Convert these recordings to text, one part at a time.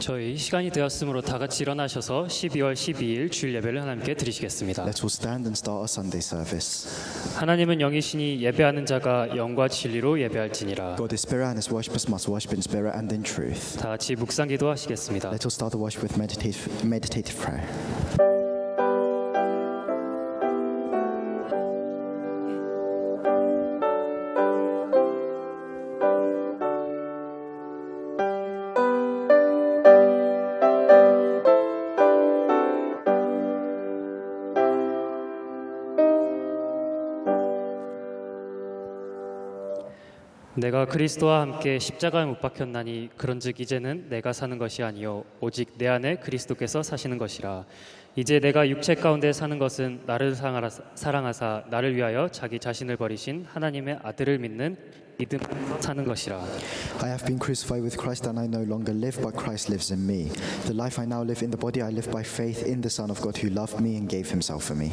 저희 시간이 되었으므로 다 같이 일어나셔서 12월 12일 주일 예배를 하나님께 드리시겠습니다. Let's all stand and start our Sunday service. 하나님은 영이시니 예배하는 자가 영과 진리로 예배할지니라. God is spirit and his worshippers must worship in spirit and in truth. 다 같이 묵상 기도하시겠습니다. Let's all start the worship with meditative prayer. 내가 그리스도와 함께 십자가에 못 박혔나니 그런즉 이제는 내가 사는 것이 아니요 오직 내 안에 그리스도께서 사시는 것이라. 이제 내가 육체 가운데 사는 것은 나를 사랑하사 나를 위하여 자기 자신을 버리신 하나님의 아들을 믿는 믿음으로 사는 것이라. I have been crucified with Christ and I no longer live but Christ lives in me. The life I now live in the body I live by faith in the Son of God who loved me and gave himself for me.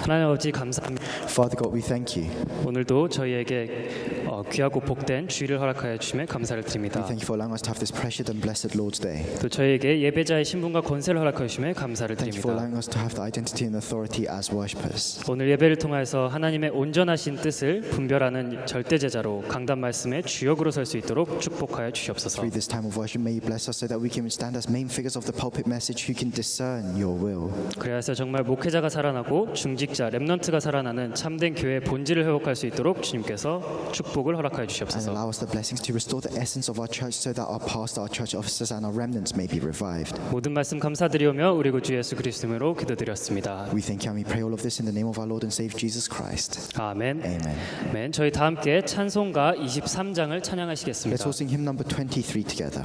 하나님 아버지 감사합니다. Father God, we thank you. 오늘도 저희에게 귀하고 복된 주일을 허락하여 주심에 감사를 드립니다. We thank you for allowing us to have this precious and blessed Lord's Day. 또 저희에게 예배자의 신분과 권세를 허락하여 주심에 감사를 Thank you for 드립니다. allowing us to have the identity and authority as worshippers. 오늘 예배를 통해서 하나님의 온전하신 뜻을 분별하는 절대 제자로 강단 말씀의 주역으로 설 수 있도록 축복하여 주시옵소서. Through this time of worship, may you bless us so that we can stand as main figures of the pulpit message who can discern your will. 그래서 정말 목회자가 살아나고 중직자 렘넌트가 살아나는 참된 교회의 본질을 회복할 수 있도록 주님께서 축복을 허락하여 And 주시옵소서. allow us the blessings to restore the essence of our church so that our pastor, our church officers and our remnants may be revived. 모든 말씀 감사드리오며 우리 구주 예수 그리스도로 기도드렸습니다. We thank you and we pray all of this in the name of our Lord and Savior Jesus Christ. 아멘. Amen. 아멘. 저희 다 함께 찬송가 23장을 찬양하시겠습니다. Let's all sing hymn number 23 together.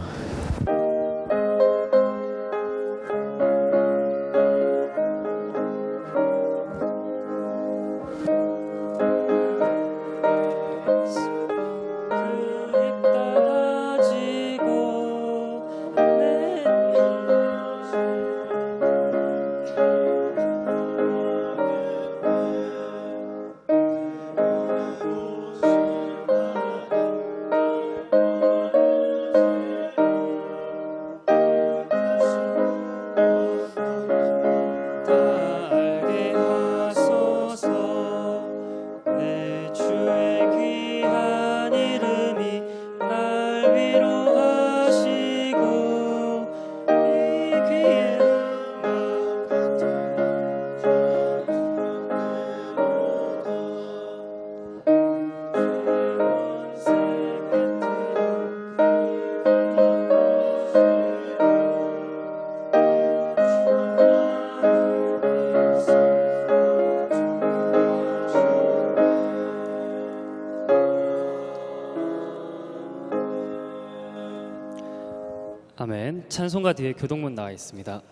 아멘. 찬송가 뒤에 교동문 나와 있습니다.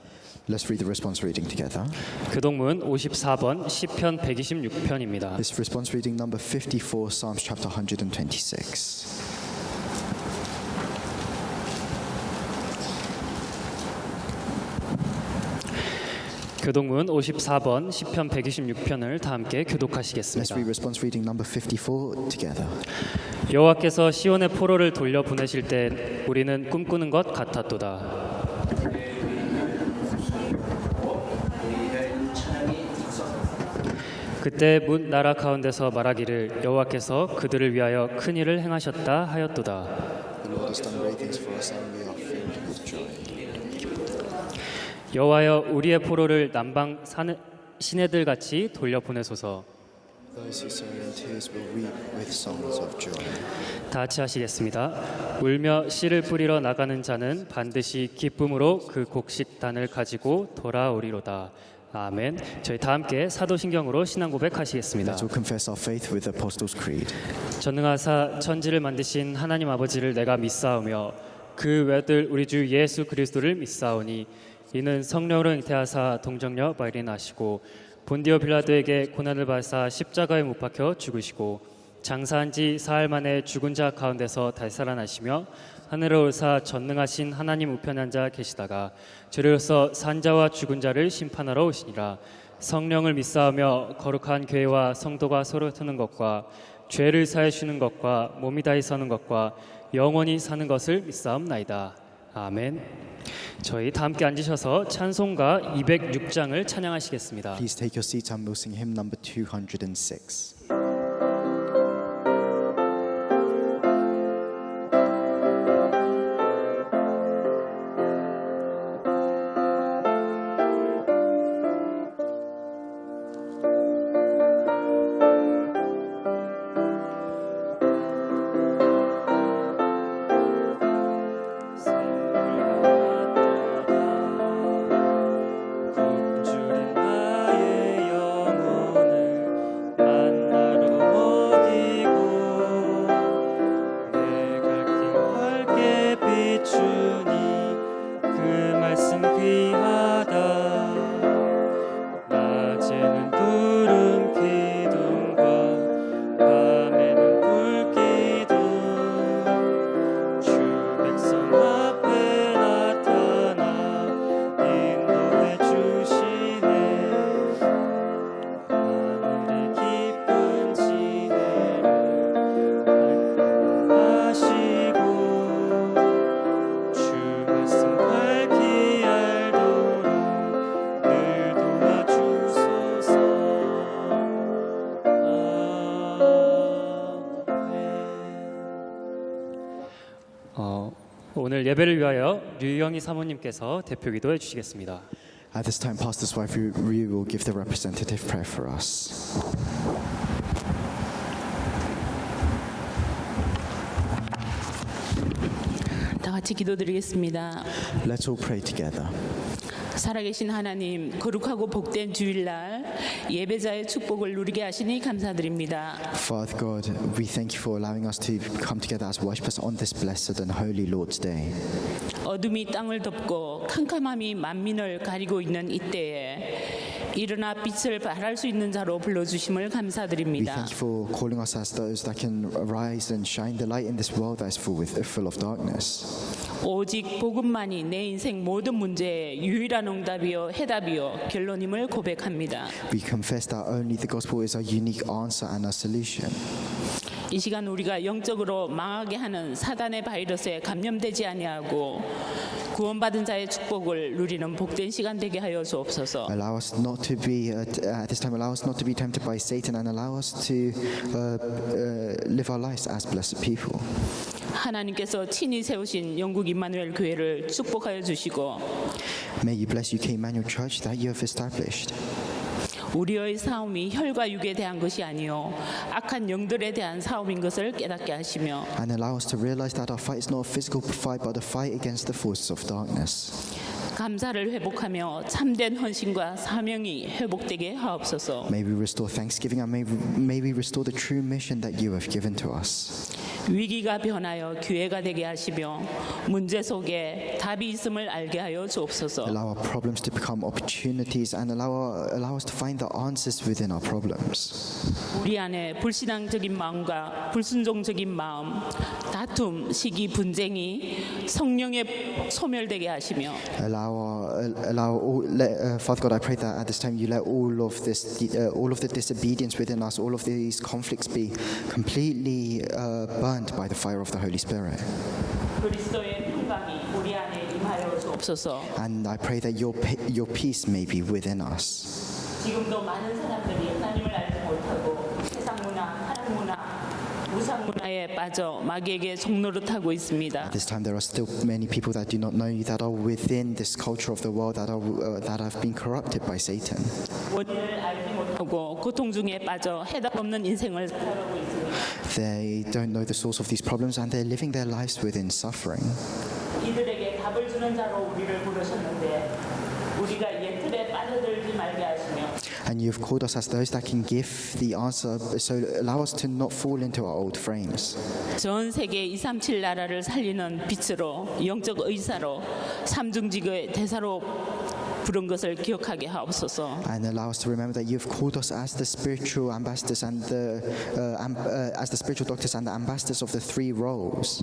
Let's read the response reading together. 교동문 54번 시편 126편입니다. This response reading number 54, Psalms chapter 126. 교동문 54번 시편 126편을 다 함께 Let's 교독하시겠습니다. read response reading number 54 together. 여호와께서 시온의 포로를 돌려 보내실 때 우리는 꿈꾸는 것 같았도다. 그때 문 나라 가운데서 말하기를 여호와께서 그들을 위하여 큰 일을 행하셨다 하였도다. The Lord has done great things for us and we are filled with joy. 여호와여 우리의 포로를 남방 시내들 같이 돌려 보내소서. Those who sow in tears will weep with songs of joy. 다 같이 하시겠습니다. 울며 씨를 뿌리러 나가는 자는 반드시 기쁨으로 그 곡식단을 가지고 돌아오리로다. 아멘. 저희 다 함께 사도신경으로 신앙 고백하시겠습니다. Let's all confess our faith with the Apostles' Creed. 전능하사 천지를 만드신 하나님 아버지를 내가 믿사오며 그 외아들 우리 주 예수 그리스도를 믿사오니 이는 성령으로 잉태하사 동정녀 마리아 나시고 본디오 빌라도에게 고난을 받사 십자가에 못 박혀 죽으시고 장사한 지 사흘 만에 죽은 자 가운데서 다시 살아나시며 하늘에 오르사 전능하신 하나님 우편에 앉아 계시다가 저리로서 산자와 죽은 자를 심판하러 오시니라. 성령을 믿사오며 거룩한 교회와 성도가 서로 트는 것과 죄를 사해 주는 것과 몸이 다히 서는 것과 영원히 사는 것을 믿사옵나이다. 아멘. 저희 다 함께 앉으셔서 찬송가 206장을 찬양하시겠습니다. Please take your seats and we'll sing hymn number 206. 굶주린 나의 영혼을 만나러 어디고 내 갈 길 밝게 비추니 그 말씀 귀하다. 낮에는 구름 기둥과 밤에는 불기둥 주 백성 앞에 나타나 인도해 주시네. 하늘의 깊은 지혜를 하시고 주 말씀 밝히 알도록 늘 도와주소서. 오늘 예배를 위하여 류영희 사모님께서 대표 기도해 주시겠습니다. At this time, Pastor's wife Ryu will give the representative prayer for us. 다 같이 기도드리겠습니다. Let's all pray together. 살아계신 하나님, 거룩하고 복된 주일날 예배자의 축복을 누리게 하시니 감사드립니다. Father God, we thank you for allowing us to come together as worshippers on this blessed and holy Lord's Day. 어둠이 땅을 덮고 캄캄함이 만민을 가리고 있는 이때에 일어나 빛을 발할 수 있는 자로 불러주심을 We 감사드립니다. thank you for calling us as those that can arise and shine the light in this world that is full of darkness. 오직 복음만이 내 인생 모든 문제의 유일한 응답이요 해답이요 결론임을 고백합니다. We confess that only the gospel is our unique answer and our solution. 이 시간 우리가 영적으로 망하게 하는 사단의 바이러스에 감염되지 아니하고 구원받은 자의 축복을 누리는 복된 시간 되게 하여 주옵소서. Allow us not to be at this time. Allow us not to be tempted by Satan, and allow us to live our lives as blessed people. 하나님께서 친히 세우신 영국 임마누엘 교회를 축복하여 주시고 May you bless UK Emmanuel Church that you have established. 우리의 싸움이 혈과 육에 대한 것이 아니요 악한 영들에 대한 싸움인 것을 깨닫게 하시며 And allow us to realize that our fight is not a physical fight, but a fight against the forces of darkness. 감사를 회복하며 참된 헌신과 사명이 회복되게 하옵소서. May we restore thanksgiving, and may we restore the true mission that you have given to us. 위기가 변하여 기회가 되게 하시며 문제 속에 답이 있음을 알게 하여 주옵소서. Allow our problems to become opportunities, and allow us to find the answers within our problems. 우리 안에 불신앙적인 마음과 불순종적인 마음, 다툼, 시기, 분쟁이 성령에 소멸되게 하시며 Father God, I pray that at this time you let all of the disobedience within us, all of these conflicts be completely burned by the fire of the Holy Spirit. 그리스도의 평강이 우리 안에 임하여 주옵소서. And I pray that your peace may be within us. 지금도 많은 사람들이 하나님을 알지 못하고 세상 문화, 타락 문화, 우상 문화에 빠져 마귀에게 종노릇하고 있습니다. At this time, there are still many people that do not know you, that are within this culture of the world, that have been corrupted by Satan. 원인을 알지 못하고 고통 중에 빠져 해답 없는 인생을 살아가고 있습니다. They don't know the source of these problems, and they're living their lives within suffering. 이들에게 답을 주는 자로 우리를 부르셨는데 우리가 옛 틀에 빠져들지 말게 하시며 And you've called us as those that can give the answer, so allow us to not fall into our old frames. 전 세계 237 나라를 살리는 빛으로 영적 의사로 삼중직의 대사로 부른 것을 기억하게 하옵소서. And allow us to remember that you've called us as the spiritual ambassadors and as the spiritual doctors and the ambassadors of the three roles.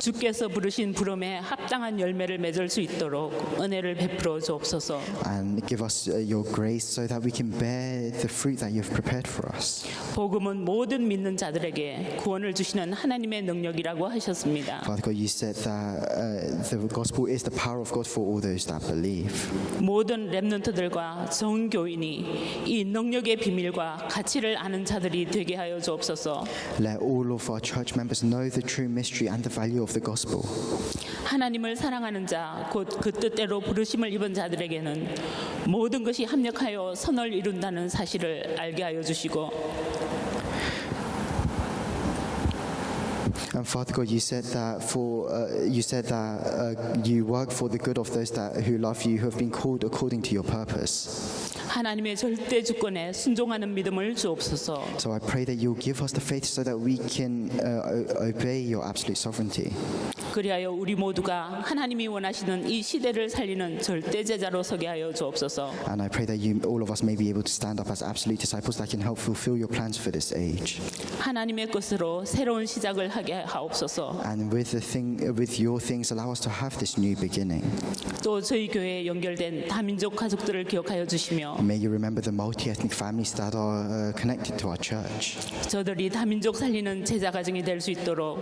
주께서 부르신 부름에 합당한 열매를 맺을 수 있도록 은혜를 베풀어 주옵소서. and give us your grace so that we can bear the fruit that you've prepared for us. 복음은 모든 믿는 자들에게 구원을 주시는 하나님의 능력이라고 하셨습니다. Father God, you said that the gospel is the power of God for all those that believe. 모든 렘넌트들과 정교인이 이 능력의 비밀과 가치를 아는 자들이 되게 하여 주옵소서. Let all of our church members know the true mystery and the value of the gospel. 하나님을 사랑하는 자, 곧 그 뜻대로 부르심을 입은 자들에게는 모든 것이 합력하여 선을 이룬다는 사실을 알게 하여 주시고, And Father God, you said that you work for the good of those who love you, who have been called according to your purpose. 하나님의 절대 주권에 순종하는 믿음을 주옵소서. So I pray that you'll give us the faith so that we can obey your absolute sovereignty. 그리하여 우리 모두가 하나님이 원하시는 이 시대를 살리는 절대 제자로 서게 하여 주옵소서. And I pray that all of us may be able to stand up as absolute disciples that can help fulfill your plans for this age. 하나님의 것으로 새로운 시작을 하게 하옵소서. And with your things, allow us to have this new beginning. 또 저희 교회에 연결된 다민족 가족들을 기억하여 주시며, May you remember the multi-ethnic families that are connected to our church. 저들이 다민족 살리는 제자 가정이 될 수 있도록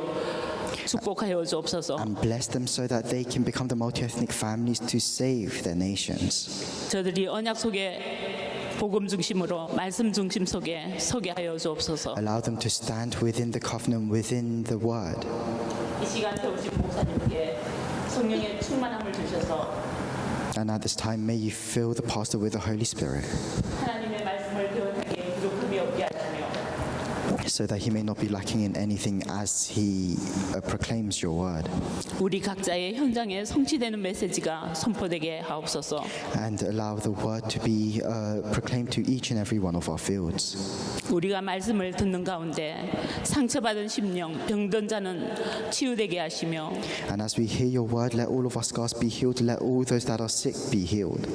축복하여 주옵소서. And bless them so that they can become the multi-ethnic families to save their nations. 저들이 언약 속에 복음 중심으로 말씀 중심 속에 서게 하여 주옵소서. Allow them to stand within the covenant, within the word. 이 시간 세우신 목사님께 성령의 충만함을 주셔서 And at this time, may you fill the pastor with the Holy Spirit 하나님의 말씀을 교훈하기에 부족함이 없게 하시며, so that he may not be lacking in anything as he proclaims your word. 우리 각자의 현장에 성취되는 메시지가 선포되게 하옵소서. And allow the word to be proclaimed to each and every one of our fields. 우리가 말씀을 듣는 가운데 상처받은 심령, 병든 자는 치유되게 하시며, And as we hear your word, let all of our scars be healed. Let all those that are sick be healed.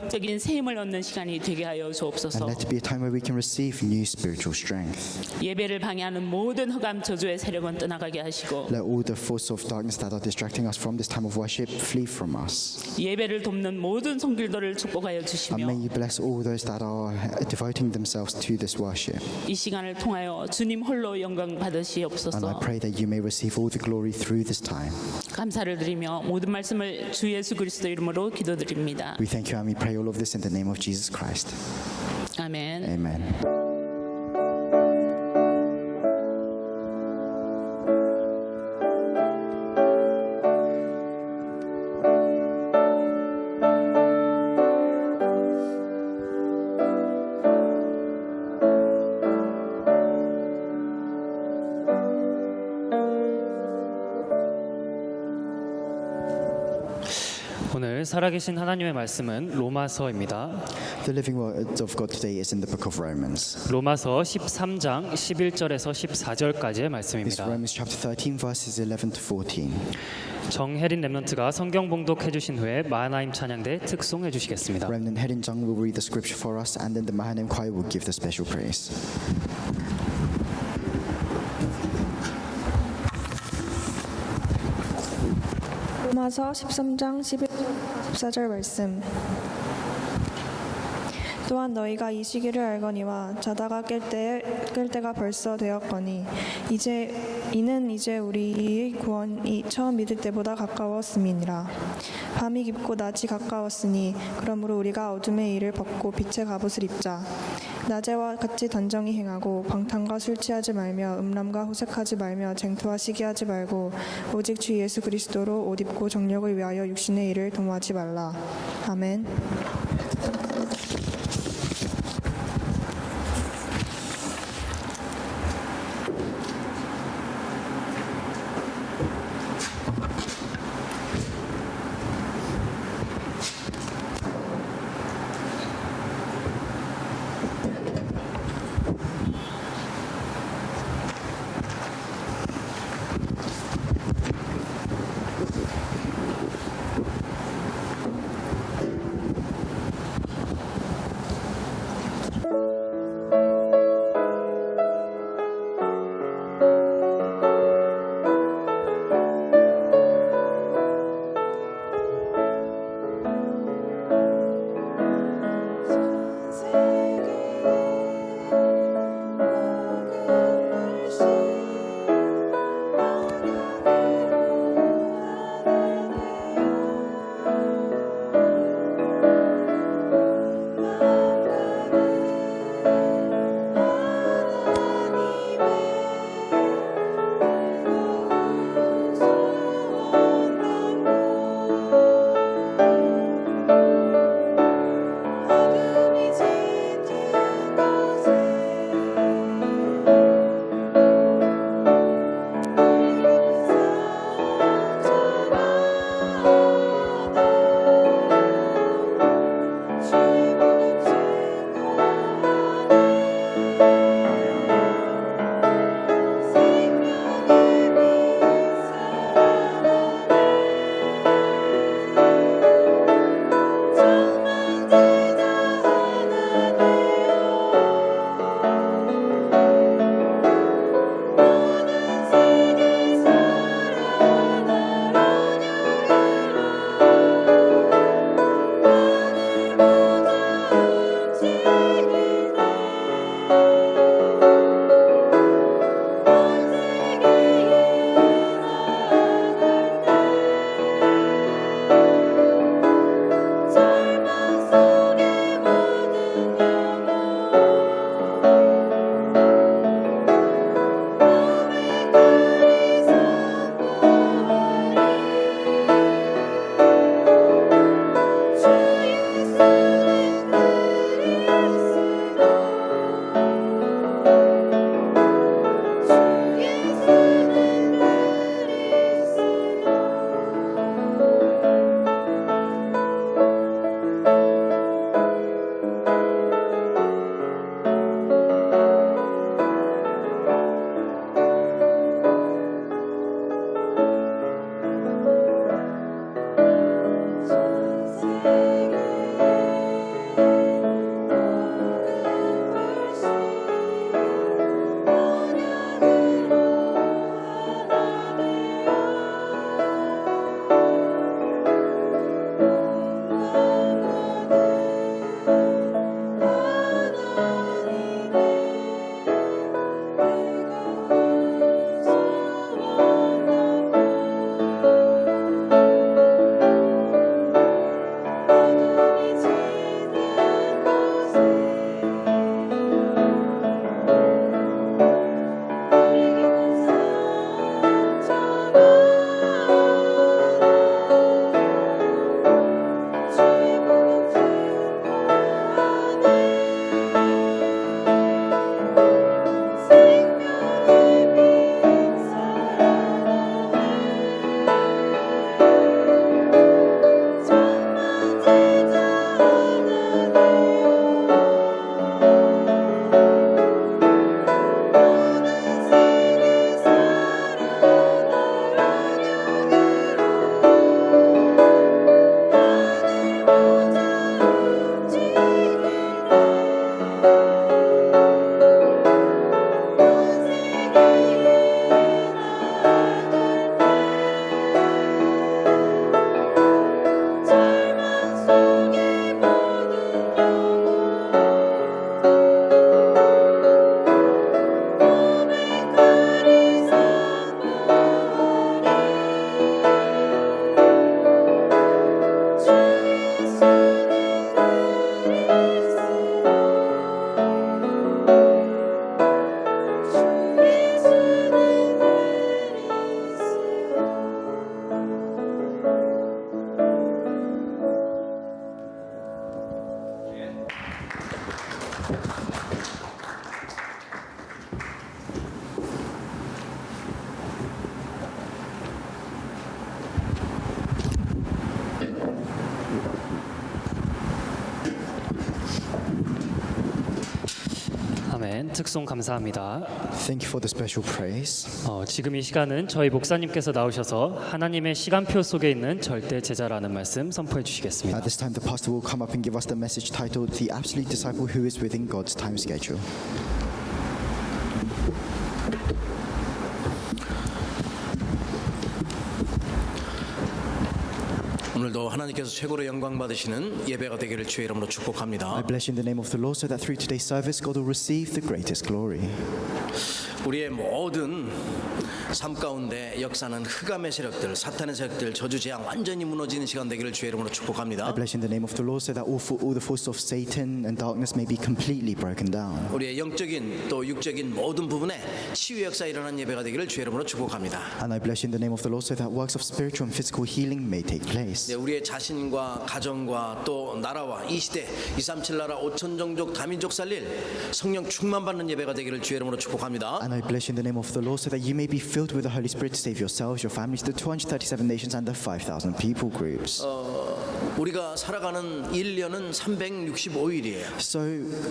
영적인 새 힘을 얻는 시간이 되게 하여 And 주옵소서. let it be a time where we can receive new spiritual strength. 예배를 방해하는 모든 흑암 저주의 세력은 떠나가게 하시고, Let all the forces of darkness that are distracting us from this time of worship flee from us. 예배를 돕는 모든 성길들을 축복하여 And 주시며, may you bless all those that are devoting themselves to this worship. 이 시간을 통하여 주님 홀로 영광 And I 받으시옵소서. pray that you may receive all the glory through this time. 감사를 드리며 모든 말씀을 주 예수 그리스도 이름으로 기도드립니다. We thank you and we pray all of this in the name of Jesus Christ. 아멘. Amen. 오늘 살아계신 하나님의 말씀은 로마서입니다. The living word of God today is in the book of Romans. 로마서 13장 11절에서 14절까지의 It's 말씀입니다. Romans chapter 13 verses 11 to 14. 정혜린 랩런트가 성경 봉독해 주신 후에 마하나임 찬양대 특송해 주시겠습니다. Remnant Herin Jung will read the scripture for us and then the Mahanim choir will give the special praise. 로마서 13장 14절 말씀. 또한 너희가 이 시기를 알거니와 자다가 깰 때가 벌써 되었거니 이는 이제 우리의 구원이 처음 믿을 때보다 가까웠음이니라. 밤이 깊고 낮이 가까웠으니 그러므로 우리가 어둠의 일을 벗고 빛의 갑옷을 입자. 낮에와 같이 단정히 행하고 방탕과 술 취하지 말며 음란과 호색하지 말며 쟁투와 시기하지 말고 오직 주 예수 그리스도로 옷 입고 정력을 위하여 육신의 일을 도모하지 말라. 아멘. 아멘. 특송 감사합니다. Thank you for the special praise. 지금 이 시간은 저희 목사님께서 나오셔서 하나님의 시간표 속에 있는 절대 제자라는 말씀 선포해 주시겠습니다. At this time, the pastor will come up and give us the message titled "The Absolute Disciple Who is Within God's Time Schedule." 오늘도 하나님께서 최고로 영광 받으시는 예배가 되기를 주의 이름으로 I 축복합니다. bless you in the name of the Lord, so that through today's service, God will receive the greatest glory. 우리의 모든 삶 가운데 역사는 흑암의 세력들, 사탄의 세력들, 저주 재앙 완전히 무너지는 시간 되기를 주의 이름으로 I 축복합니다. bless you in the name of the Lord, so that all the forces of Satan and darkness may be completely broken down. 우리의 영적인 또 육적인 모든 부분에 치유 역사 일어나는 예배가 되기를 주의 이름으로 축복합니다. And I bless you in the name of the Lord, so that works of spiritual and physical healing may take place. 네, 우리의 자신과 가정과 또 나라와 이 시대 237 나라 5천 종족 다민족 살릴 성령 충만 받는 예배가 되기를 주의 이름으로 축복합니다. And I bless you in the name of the Lord, so that you may be filled with the Holy Spirit to save yourselves, your families, the 237 nations, and the 5,000 people groups. 우리가 살아가는 1년은 365일이에요. So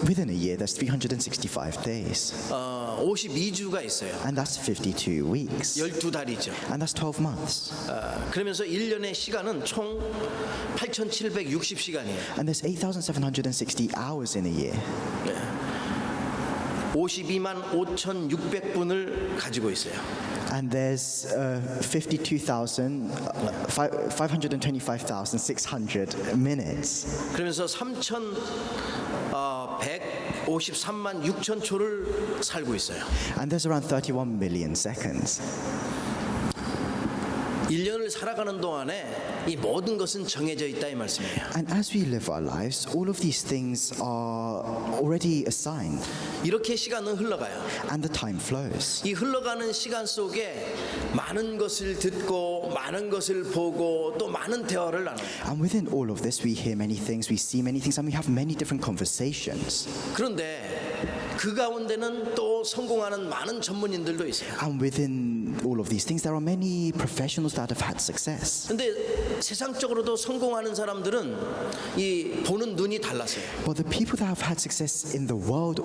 within a year, there's 365 days, 52주가 있어요. and that's 52 weeks, 12달이죠. and that's 12 months, 그러면서 1년의 시간은 총 8,760시간이에요. and there's 8,760 hours in a year. 52만 5,600분을 가지고 있어요. And there's 525,600 minutes. 그러면서 3,153만 6천 초를 살고 있어요. And there's around 31 million seconds. 1년을 살아가는 동안에 이 모든 것은 정해져 있다 이 말씀이에요. And as we live our lives, all of these things are already assigned, 이렇게 시간은 흘러가요. and the time flows. 이 흘러가는 시간 속에 많은 것을 듣고 많은 것을 보고 또 많은 대화를 나눠요. And within all of this, we hear many things, we see many things, and we have many different conversations. 그런데 그 가운데는 또 성공하는 많은 전문인들도 있어요. And within all of these things, there are many professionals that have had success. 근데 세상적으로도 성공하는 사람들은 이 보는 눈이 달랐어요. But the people that have had success in the world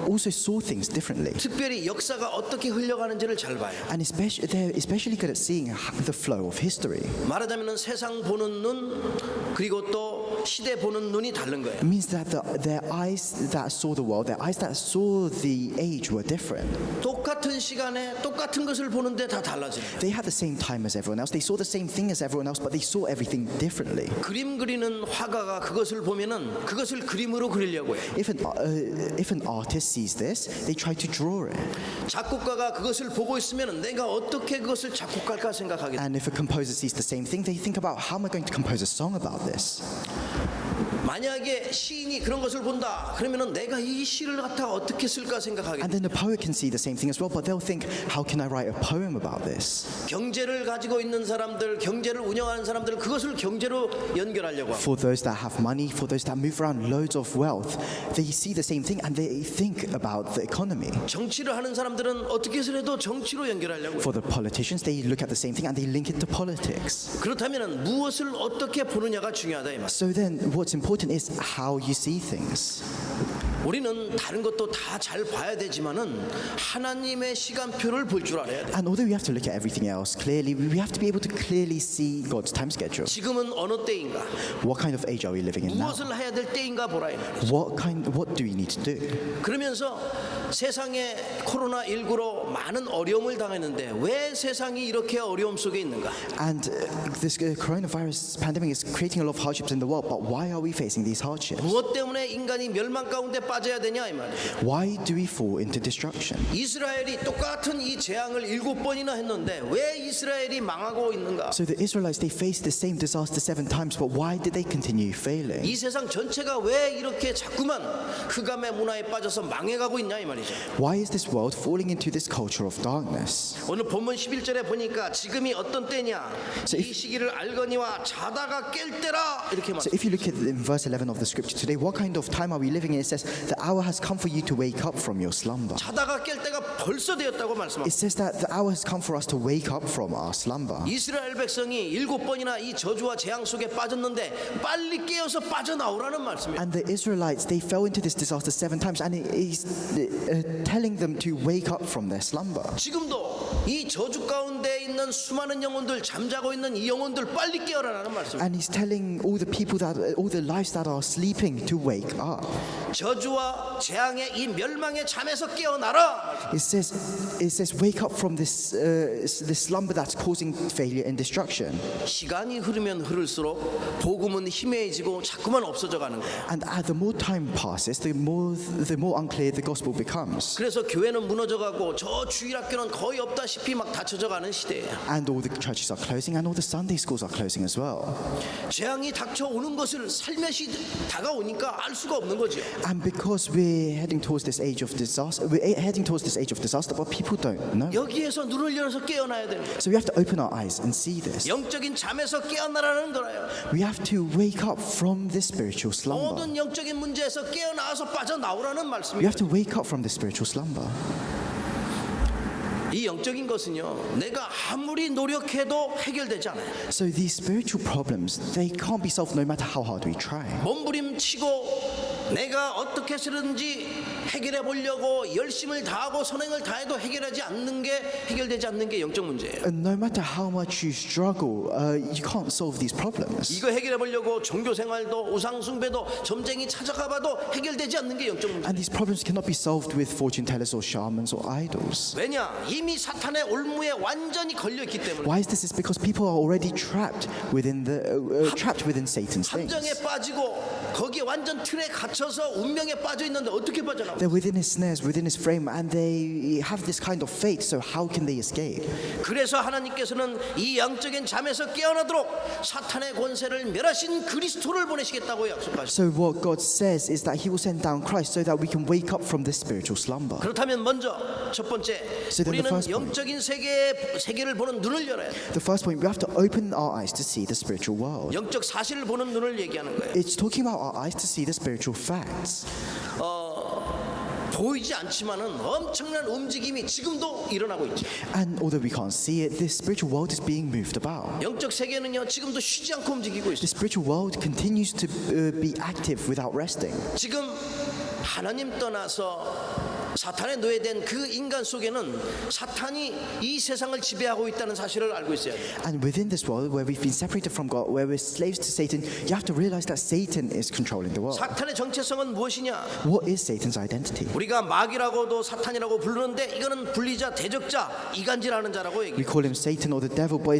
also saw things differently. 특별히 역사가 어떻게 흘러가는지를 잘 봐요. And they're especially good at seeing the flow of history. 말하자면 세상 보는 눈 그리고 또 시대 보는 눈이 다른 거예요. It means that their eyes that saw the world, their eyes that saw the age were different. 똑같은 시간에 똑같은 것을 보는데 다 달라지는 거예요. They had the same time as everyone else. They saw the same thing as everyone else, but they saw everything differently. 그림 그리는 화가가 그것을 보면은 그것을 그림으로 그리려고 해요. If an artist sees this, they try to draw it. 작곡가가 그것을 보고 있으면 내가 어떻게 그것을 작곡할까 생각하게 돼요. And if a composer sees the same thing, they think about how am I going to compose a song about this? 만약에 시인이 그런 것을 본다 그러면은 내가 이 시를 갖다가 어떻게 쓸까 생각하게 And 돼요. then the poet can see the same thing as well, but they'll think, how can I write a poem about this? 경제를 가지고 있는 사람들, 경제를 운영하는 사람들 그것을 경제로 연결하려고 하고 For those that have money, for those that move around loads of wealth, they see the same thing and they think about the economy. 정치를 하는 사람들은 어떻게 해서라도 정치로 연결하려고 해요. For the politicians, they look at the same thing and they link it to politics. 그렇다면 무엇을 어떻게 보느냐가 중요하다 이 말. So then what's important is how you see things. 우리는 다른 것도 다 잘 봐야 되지만은 하나님의 시간표를 볼 줄 알아야 돼. And although we have to look at everything else clearly, we have to be able to clearly see God's time schedule. 지금은 어느 때인가? What kind of age are we living in now? 무엇을 해야 될 때인가 보라 이 말이죠. What do we need to do? 그러면서 세상에 코로나19로 많은 어려움을 당했는데 왜 세상이 이렇게 어려움 속에 있는가? And this coronavirus pandemic is creating a lot of hardships in the world, but why are we facing these hardships? 무엇 때문에 인간이 멸망 가운데 빠져야 되냐 이 말이에요. Why do we fall into destruction? 이스라엘이 똑같은 이 재앙을 7번이나 했는데 왜 이스라엘이 망하고 있는가? So the Israelites, they faced the same disaster 7 times, but why did they continue failing? 이 세상 전체가 왜 이렇게 자꾸만 흑암의 문화에 빠져서 망해가고 있냐 이 말이죠. Why is this world falling into this culture of darkness? 오늘 본문 11절에 보니까 지금이 어떤 때냐? So 이 시기를 알거니와 자다가 깰 때라 이렇게 So 말해요. if you look at in verse 11 of the scripture today, what kind of time are we living in? It says, the hour has come for you to wake up from your slumber. 자다가 깰 때가 벌써 되었다고 말씀합니다. It says that the hour has come for us to wake up from our slumber. 이스라엘 백성이 7번이나 이 저주와 재앙 속에 빠졌는데 빨리 깨어서 빠져나오라는 말씀이에요. And the Israelites, they fell into this disaster 7 times, and it is telling them to wake up from their slumber. 지금도 이 저주 가운데 있는 수많은 영혼들, 잠자고 있는 이 영혼들 빨리 깨어라라는 말씀이에요. And he's telling all the people that, all the lives that are sleeping to wake up. 저주와 재앙의 이 멸망의 잠에서 깨어나라. It says, wake up from this slumber that's causing failure and destruction. 시간이 흐르면 흐를수록 복음은 희미해지고 자꾸만 없어져 가는 거예요. And the more time passes, the more unclear the gospel becomes. 그래서 교회는 무너져가고 저 주일학교는 거의 없다시피 막 닫혀져 가는 시대예요. And all the churches are closing, and all the Sunday schools are closing as well. 재앙이 닥쳐오는 것을 살며시 다가오니까 알 수가 없는 거죠. And because we're heading towards this age of disaster, but people don't know. 여기에서 눈을 열어서 깨어나야 되는 거예요. So we have to open our eyes and see this. 영적인 잠에서 깨어나라는 거예요. We have to wake up from this spiritual slumber. 모든 영적인 문제에서 깨어나와서 빠져나오라는 We 말씀이에요. have to wake up from this spiritual slumber. 이 영적인 것은요, 내가 아무리 노력해도 해결되지 않아요. So these spiritual problems, they can't be solved no matter how hard we try. 몸부림치고 내가 어떻게 해서든지 해결해 보려고 열심을 다하고 선행을 다해도 해결되지 않는 게 영적 문제예요. And no matter how much you struggle, you can't solve these problems. 이거 해결해 보려고 종교 생활도 우상 숭배도 점쟁이 찾아가봐도 해결되지 않는 게 영적 문제. And these problems cannot be solved with fortune tellers or shamans or idols. 왜냐? 이미 사탄의 올무에 완전히 걸려 있기 때문에. Why is this? It's because people are already trapped within Satan's things. 함정에 빠지고 거기에 완전 틀에 갇혀서 운명에 빠져 있는데 어떻게 빠져나와? They're within his snares, within his frame, and they have this kind of fate. So how can they escape? 그래서 하나님께서는 이 영적인 잠에서 깨어나도록 사탄의 권세를 멸하신 그리스도를 보내시겠다고 약속하셨어요. So what God says is that He will send down Christ so that we can wake up from this spiritual slumber. 그렇다면 먼저 첫 번째 So then the 우리는 first point. 영적인 세계를 보는 눈을 열어야 돼. The first point, we have to open our eyes to see the spiritual world. 영적 사실을 보는 눈을 얘기하는 거예요. It's talking about our eyes to see the spiritual facts. 보이지 않지만은 엄청난 움직임이 지금도 일어나고 있죠. And although we can't see it, this spiritual world is being moved about. 영적 세계는요 지금도 쉬지 않고 움직이고 The 있어요. spiritual world continues to be active without resting. 지금 하나님 떠나서 사탄에 노예된 그 인간 속에는 사탄이 이 세상을 지배하고 있다는 사실을 알고 있어야 돼요. And within this world where we've been separated from God, where we're slaves to Satan, you have to realize that Satan is controlling the world. 사탄의 정체성은 무엇이냐? What is Satan's identity? 우리가 마귀라고도 사탄이라고 부르는데 이거는 분리자, 대적자, 이간질하는 자라고 We 얘기해요. call him Satan or the devil, but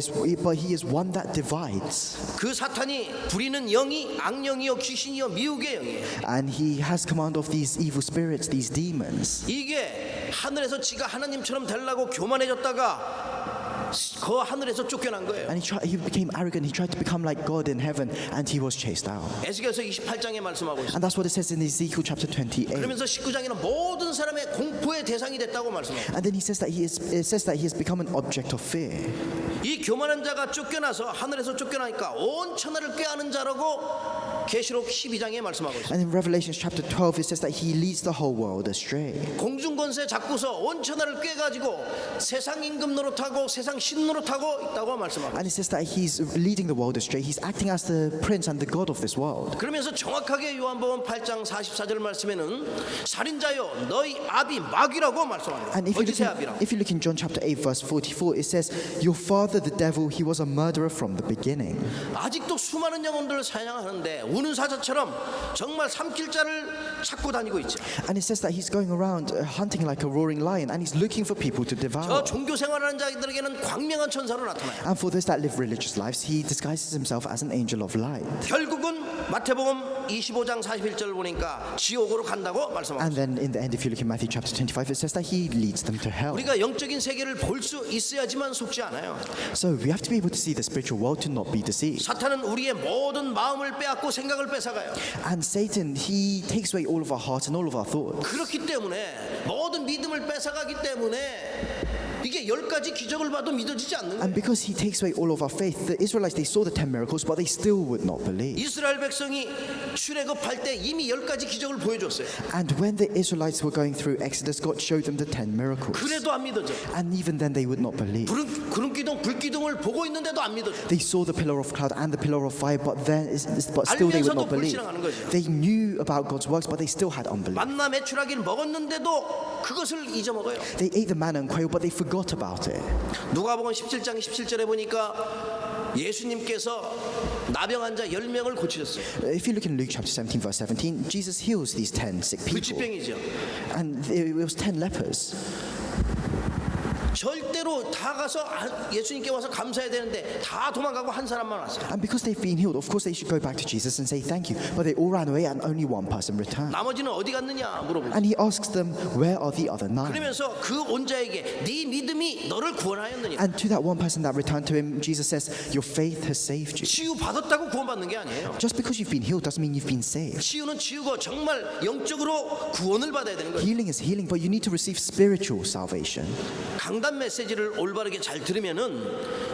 he is one that divides. 그 사탄이 부리는 영이 악령이요 귀신이요 미혹의 영이에요. And he has command of these evil spirits, these demons. 이게 하늘에서 지가 하나님처럼 되려고 교만해졌다가 그 하늘에서 쫓겨난 거예요. And he became arrogant. He tried to become like God in heaven, and he was chased out. 에스겔서 28장에 말씀하고 있어요. And that's what it says in Ezekiel chapter 28. 그러면서 19장에는 모든 사람의 공포의 대상이 됐다고 말씀합니다. And then it says that he has become an object of fear. 이 교만한 자가 쫓겨나서 하늘에서 쫓겨나니까 온 천하를 꾀하는 자라고 계시록 12장에 말씀하고 있어요. And in Revelation chapter 12, it says that he leads the whole world astray. 공중권세 잡고서 온 천하를 꾀가지고 세상 임금 노릇하고 세상 신 노릇하고 있다고 말씀하고 And it says that he's leading the world astray. He's acting as the prince and the god of this world. 그러면서 정확하게 요한복음 8장 44절 말씀에는 살인자여 너희 아비 마귀라고 말씀합니다. And 거짓의 아비라고. if you look in John chapter 8 verse 44, it says, "Your father, the devil, he was a murderer from the beginning." 아직도 수많은 영혼들을 사냥하는데 우는 사자처럼 정말 삼킬 자를 찾고 다니고 있죠. And it says that he's going around hunting like a roaring lion, and he's looking for people to 저 devour. 종교 생활하는 자들에게는 광명한 천사로 나타나요. And for those that live religious lives, he disguises himself as an angel of light. 결국은 마태복음 25장 41절 보니까 지옥으로 간다고 말씀하고 And 있어요. then in the end, if you look in Matthew chapter 25, it says that he leads them to hell. 우리가 영적인 세계를 볼 수 있어야지만 속지 않아요. So we have to be able to see the spiritual world to not be deceived. 사탄은 우리의 모든 마음을 빼앗고 생각을 뺏어가요. And Satan, he takes away all of our hearts and all of our thoughts. 그렇기 때문에 모든 믿음을 뺏어가기 때문에 이게 10가지 기적을 봐도 믿어지지 않는 거예요. And because he takes away all of our faith, the Israelites, they saw the 10 miracles, but they still would not believe. 이스라엘 백성이 출애굽할 때 이미 10가지 기적을 보여줬어요. And when the Israelites were going through Exodus, God showed them the 10 miracles. 그래도 안 믿어져. And even then they would not believe. 구름 기둥, 불 기둥을 보고 있는데도 안 믿어져. They saw the pillar of cloud and the pillar of fire, but still they would not believe. They knew about God's works, but they still had unbelief. 만나 메추라기를 먹었는데도 그것을 잊어먹어요. They ate the manna and quail, but they forgot about it. 누가복음 17장 17절에 보니까 예수님께서 나병 환자 10명을 고치셨어요. If you look in Luke chapter 17, verse 17, Jesus heals these 10 sick people. 불치병이죠. And it was 10 lepers. 절대로 다 가서 예수님께 와서 감사해야 되는데 다 도망가고 한 사람만 왔어요. And because they've been healed, of course they should go back to Jesus and say thank you. But they all ran away and only one person returned. 나머지는 어디 갔느냐 물어보고. And he asks them, where are the other 9? 그러면서 그 온 자에게 네 믿음이 너를 구원하였느냐. And to that one person that returned to him, Jesus says, your faith has saved you. 치유 받았다고 구원받는 게 아니에요. Just because you've been healed doesn't mean you've been saved. 치유는 치유고 정말 영적으로 구원을 받아야 되는 거예요. Healing is healing, but you need to receive spiritual salvation. 강단 메시지를 올바르게 잘 들으면은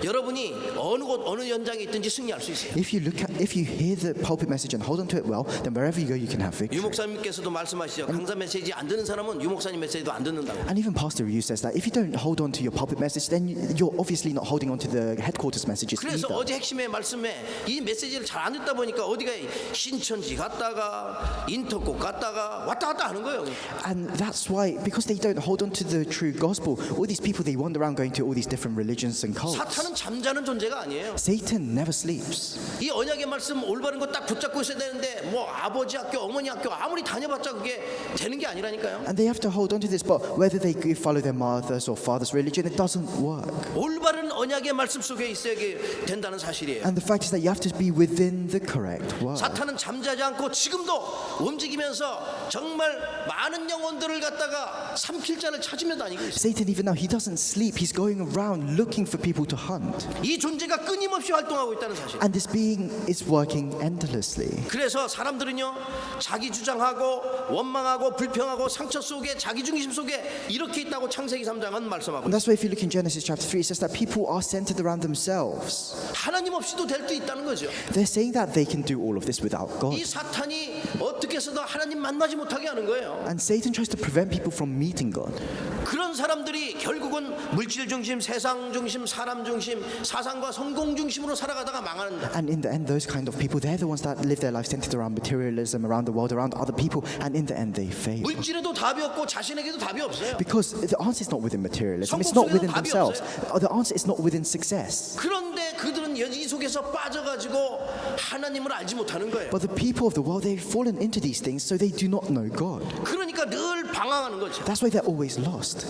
여러분이 어느 곳 어느 현장에 있든지 승리할 수 있어요. If you hear the pulpit message and hold on to it well, then wherever you go, you can have victory. 유 목사님께서도 말씀하시죠. 강단 메시지 안 듣는 사람은 유 목사님 메시지도 안 듣는다고. And even Pastor Ryu says that if you don't hold on to your pulpit message, then you're obviously not holding on to the headquarters messages 그래서 either. 어제 핵심의 말씀에 이 메시지를 잘 안 듣다 보니까 어디가 신천지 갔다가 인터콕 갔다가 왔다 갔다 하는 거예요. And that's why, because they don't hold on to the true gospel, all these people, they wander around going to all these different religions and cults. 사탄은 잠자는 존재가 아니에요. Satan never sleeps. 이 언약의 말씀 올바른 거 딱 붙잡고 있어야 되는데 뭐 아버지 학교, 어머니 학교 아무리 다녀봤자 그게 되는 게 아니라니까요. And they have to hold on to this, but whether they follow their mother's or father's religion, it doesn't work. 올바른 언약의 말씀 속에 있어야 된다는 사실이에요. And the fact is that you have to be within the correct word. 사탄은 잠자지 않고 지금도 움직이면서 정말 많은 영혼들을 갖다가 삼킬 자를 찾으며 다니고 있어요. Satan, even now, he doesn't sleep. He's going around looking for people to hunt. 이 존재가 끊임없이 활동하고 있다는 사실. And this being is working endlessly. 그래서 사람들은요 자기 주장하고 원망하고 불평하고 상처 속에 자기 중심 속에 이렇게 있다고 창세기 3장은 말씀하고 And that's why if you look in Genesis chapter 3, it says that people are centered around themselves. 하나님 없이도 될 수 있다는 거죠. They're saying that they can do all of this without God. 이 사탄이 어떻게 해서도 하나님 만나지 못하게 하는 거예요. And Satan tries to prevent people from meeting God. 그런 사람들이 결국은 물질 중심, 세상 중심, 사람 중심, 사상과 성공 중심으로 살아가다가 망하는다. And in the end, those kind of people, they're the ones that live their life centered around materialism, around the world, around other people, and in the end, they fail. 물질에도 답이 없고 자신에게도 답이 없어요. Because the answer is not within materialism, it's not within themselves. The answer is not within success. 그런데 그들은 이 속에서 빠져가지고 하나님을 알지 못하는 거예요. But the people of the world, they've fallen into these things, so they do not know God. 그러니까 늘 방황하는 거죠. That's why they're always lost.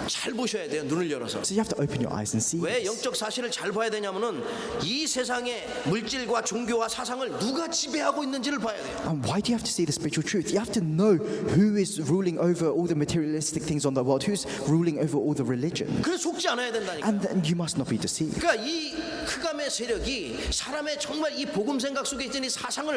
잘 보셔야 돼요. 눈을 열어서. So you have to open your eyes and see 왜 this. 영적 사실을 잘 봐야 되냐면은 이 세상의 물질과 종교와 사상을 누가 지배하고 있는지를 봐야 돼요. And why do you have to see the spiritual truth? You have to know who is ruling over all the materialistic things on the world, who's ruling over all the religion. 그래서 속지 않아야 된다니까. And then you must not be deceived. 그러니까 이 흑암의 세력이 사람의 정말 이 복음 생각 속에 있는 이 사상을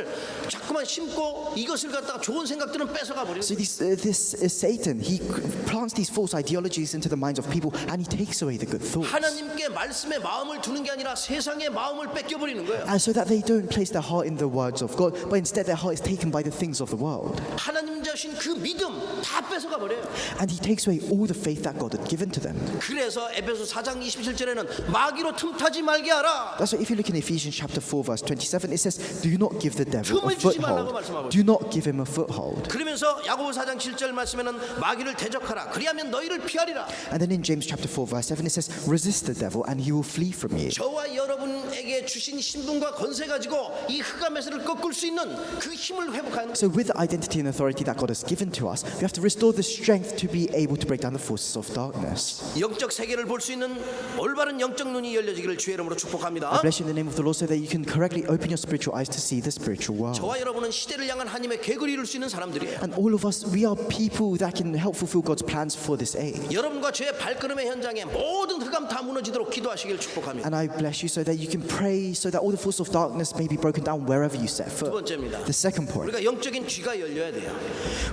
자꾸만 심고 이것을 갖다가 좋은 생각들은 뺏어가 버리는 So 거예요. this Satan, he plants these false ideologies into the minds of people, and he takes away the good thoughts. 하나님께 말씀에 마음을 두는 게 아니라 세상의 마음을 뺏겨 버리는 거예요. And so that they don't place their heart in the words of God, but instead their heart is taken by the things of the world. 하나님 자신 그 믿음 다 뺏어가 버려요. And he takes away all the faith that God had given to them. 그래서 에베소 4장 27절에는 마귀로 틈타지 말게 하라. That's why if you look in Ephesians chapter 4 verse 27, it says, do not give the devil a 틈을 주지 말라고 foothold. 말씀하고 Do not give him a foothold. 그러면서 야고보 4장 7절 말씀에는 마귀를 대적하라. 그리하면 너희를 피하리라. And then in James chapter 4 verse 7, it says, resist the devil and he will flee from you. 저와 여러분에게 주신 신분과 권세 가지고 이 흑암의 세를 꺾을 수 있는 그 힘을 회복하는 So with the identity and authority that God has given to us, we have to restore the strength to be able to break down the forces of darkness. 영적 세계를 볼 수 있는 올바른 영적 눈이 열려지기를 주의 이름으로 축복합니다. I bless you in the name of the Lord so that you can correctly open your spiritual eyes to see the spiritual world. 저와 여러분은 시대를 향한 하나님의 계획을 이룰 수 있는 사람들이에요. And all of us, we are people that can help fulfill God's plans for this age. 여러분과 여러분과 저의 발걸음의 현장에 모든 흑암 다 무너지도록 기도하시길 축복합니다. And I bless you so that you can pray so that all the force of darkness may be broken down wherever you set 두 foot. 번째입니다. The second point, 우리가 영적인 귀가 열려야 돼요.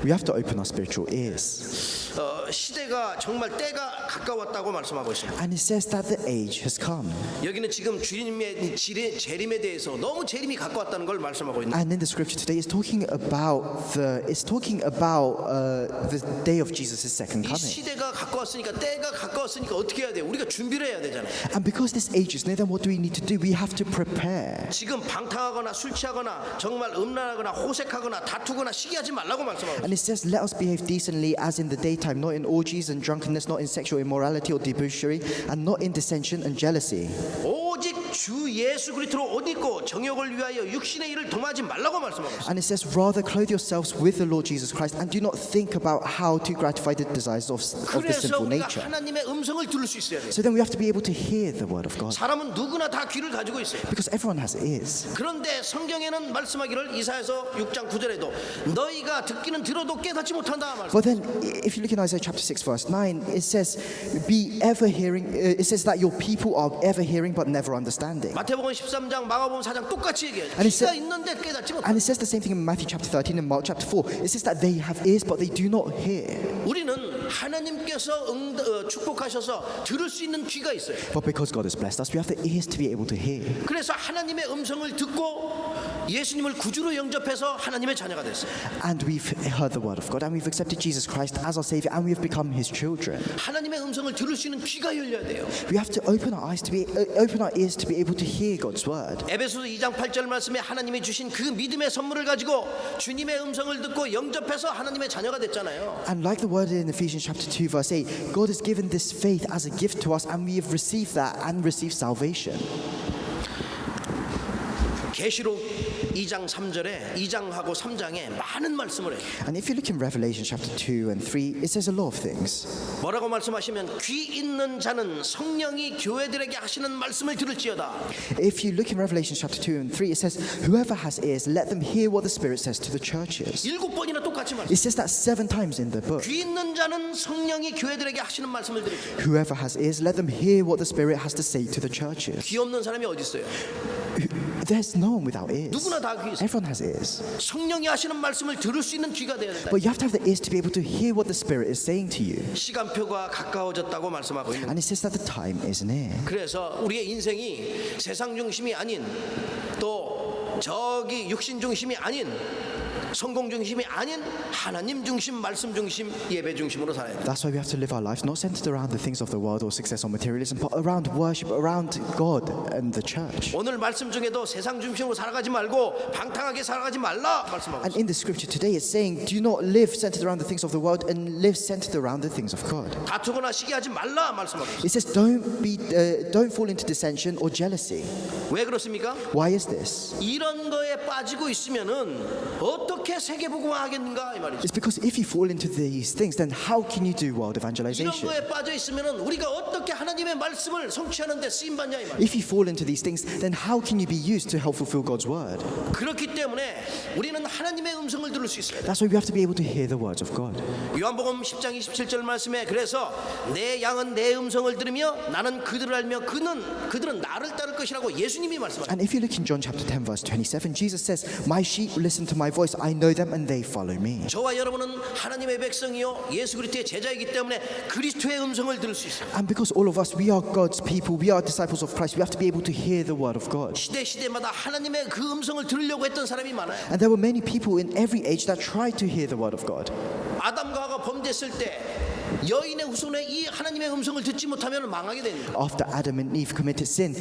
we have to open our spiritual ears. 시대가 정말 때가 가까웠다고 말씀하고 있습니다. And it says that the age has come. 여기는 지금 주님의 재림에 대해서 너무 재림이 가까웠다는 걸 말씀하고 있는. And in the scripture today, it's talking about the day of Jesus' second 이 coming. 시대가 가까웠으니까 때가 가까웠으니까 어떻게 해야 돼요? 우리가 준비를 해야 되잖아요. And because this age is near, then what do we need to do? We have to prepare. 지금 방탕하거나 술 취하거나 정말 음란하거나 호색하거나 다투거나 시기하지 말라고 말씀하고 있어요. And it says, let us behave decently as in the daytime, not in orgies and drunkenness, not in sexual immorality or debauchery, and not in dissension and jealousy. 오직 주 예수 그리스도로 옷 입고 정욕을 위하여 육신의 일을 동하지 말라고 말씀하고 있어요. And it says, rather clothe yourselves with the Lord Jesus Christ, and do not think about how to gratify the desires of the 그래서 sinful 우리가 nature. 하나님의 음성을 들을 수 있어야 돼요. So then we have to be able to hear the word of God, 사람은 누구나 다 귀를 가지고 있어요. because everyone has ears. 그런데 성경에는 말씀하기를 이사야서 6장 9절에도 너희가 듣기는 들어도 깨닫지 못한다 말씀. But then, if you look in Isaiah chapter 6, verse 9, it says, be ever hearing, it says that your people are ever hearing but never understanding. 마태복음 13장 마가복음 4장 똑같이 얘기해요. 아니, 귀가 있는데 깨닫지 못한다. And it says the same thing in Matthew chapter 13 and Mark chapter 4. It says that they have ears but they do not hear. 우리는 하나님께서 축복하셔서 들을 수 있는 귀가 있어요. But because God has blessed us, we have the ears to be able to hear. 그래서 하나님의 음성을 듣고 예수님을 구주로 영접해서 하나님의 자녀가 됐어요. And we've heard the word of God, and we've accepted Jesus Christ as our Savior, and we've become His children. 하나님의 음성을 들을 수 있는 귀가 열려야 돼요. We have to open our eyes to be, open our ears to be able to hear God's word. 에베소서 2장 8절 말씀에 하나님이 주신 그 믿음의 선물을 가지고 주님의 음성을 듣고 영접해서 하나님의 자녀가 됐잖아요. And like the word in Ephesians chapter 2 verse 8, God has given this faith as a gift to us, and we have received that and received salvation. 계시록 2장 3절에 2장하고 3장에 많은 말씀을 해요. And if you look in Revelation chapter 2 and 3, it says a lot of things. 뭐라고 말씀하시면 귀 있는 자는 성령이 교회들에게 하시는 말씀을 들을지어다. If you look in Revelation chapter 2 and 3, it says, whoever has ears, let them hear what the Spirit says to the churches. 7번이나 똑같이 말씀. It says that 7 times in the book. 귀 있는 자는 성령이 교회들에게 하시는 말씀을 들을지어다. Whoever has ears, let them hear what the Spirit has to say to the churches. 귀 없는 사람이 어디 있어요? There's no one without ears. 누구나 다 귀 있어요. Everyone has ears. 성령이 하시는 말씀을 들을 수 있는 귀가 돼야 된다. But you have to have the ears to be able to hear what the Spirit is saying to you. 시간표가 가까워졌다고 말씀하고 있는. And it says that the time is near. 그래서 우리의 인생이 세상 중심이 아닌 또 저기 육신 중심이 아닌 성공 중심이 아닌 하나님 중심, 말씀 중심, 예배 중심으로 살아야 돼. That's why we have to live our lives not centered around the things of the world or success or materialism, but around worship, around God and the church. 오늘 말씀 중에도 세상 중심으로 살아가지 말고 방탕하게 살아가지 말라 말씀하고 And 있어요. in the scripture today, it's saying, do not live centered around the things of the world and live centered around the things of God. 다투거나 시기하지 말라 말씀하고 있어요. It says, don't fall into dissension or jealousy. 왜 그렇습니까? Why is this? 이런 거에 빠지고 있으면은 어떻게 세계복음화 하겠는가 이 말이죠. It's because if you fall into these things, then how can you do world 이런 evangelization? 거에 빠져 있으면은 우리가 어떻게 하나님의 말씀을 성취하는 데 쓰임 받냐 이 말이죠. If you fall into these things, then how can you be used to help fulfill God's word? 그렇기 때문에 우리는 하나님의 음성을 들을 수 있어야 돼. That's why we have to be able to hear the words of God. 요한복음 10장 27절 말씀에 그래서 내 양은 내 음성을 들으며 나는 그들을 알며 그들은 나를 따를 것이라고 예수님이 말씀하셨어요. And if you look in John chapter 10 verse 27, Jesus says, my sheep listen to my voice, I know them and they follow me. 저와 여러분은 하나님의 백성이요 예수 그리스도의 제자이기 때문에 그리스도의 음성을 들을 수 있어요. And because all of us, we are God's people, we are disciples of Christ, we have to be able to hear the word of God. 시대마다 하나님의 그 음성을 들으려고 했던 사람이 많아요. And there were many people in every age that tried to hear the word of God. 아담과 하가 범죄했을 때 여인의 후손에 이 하나님의 음성을 듣지 못하면 망하게 됩니다. After Adam and Eve committed sin,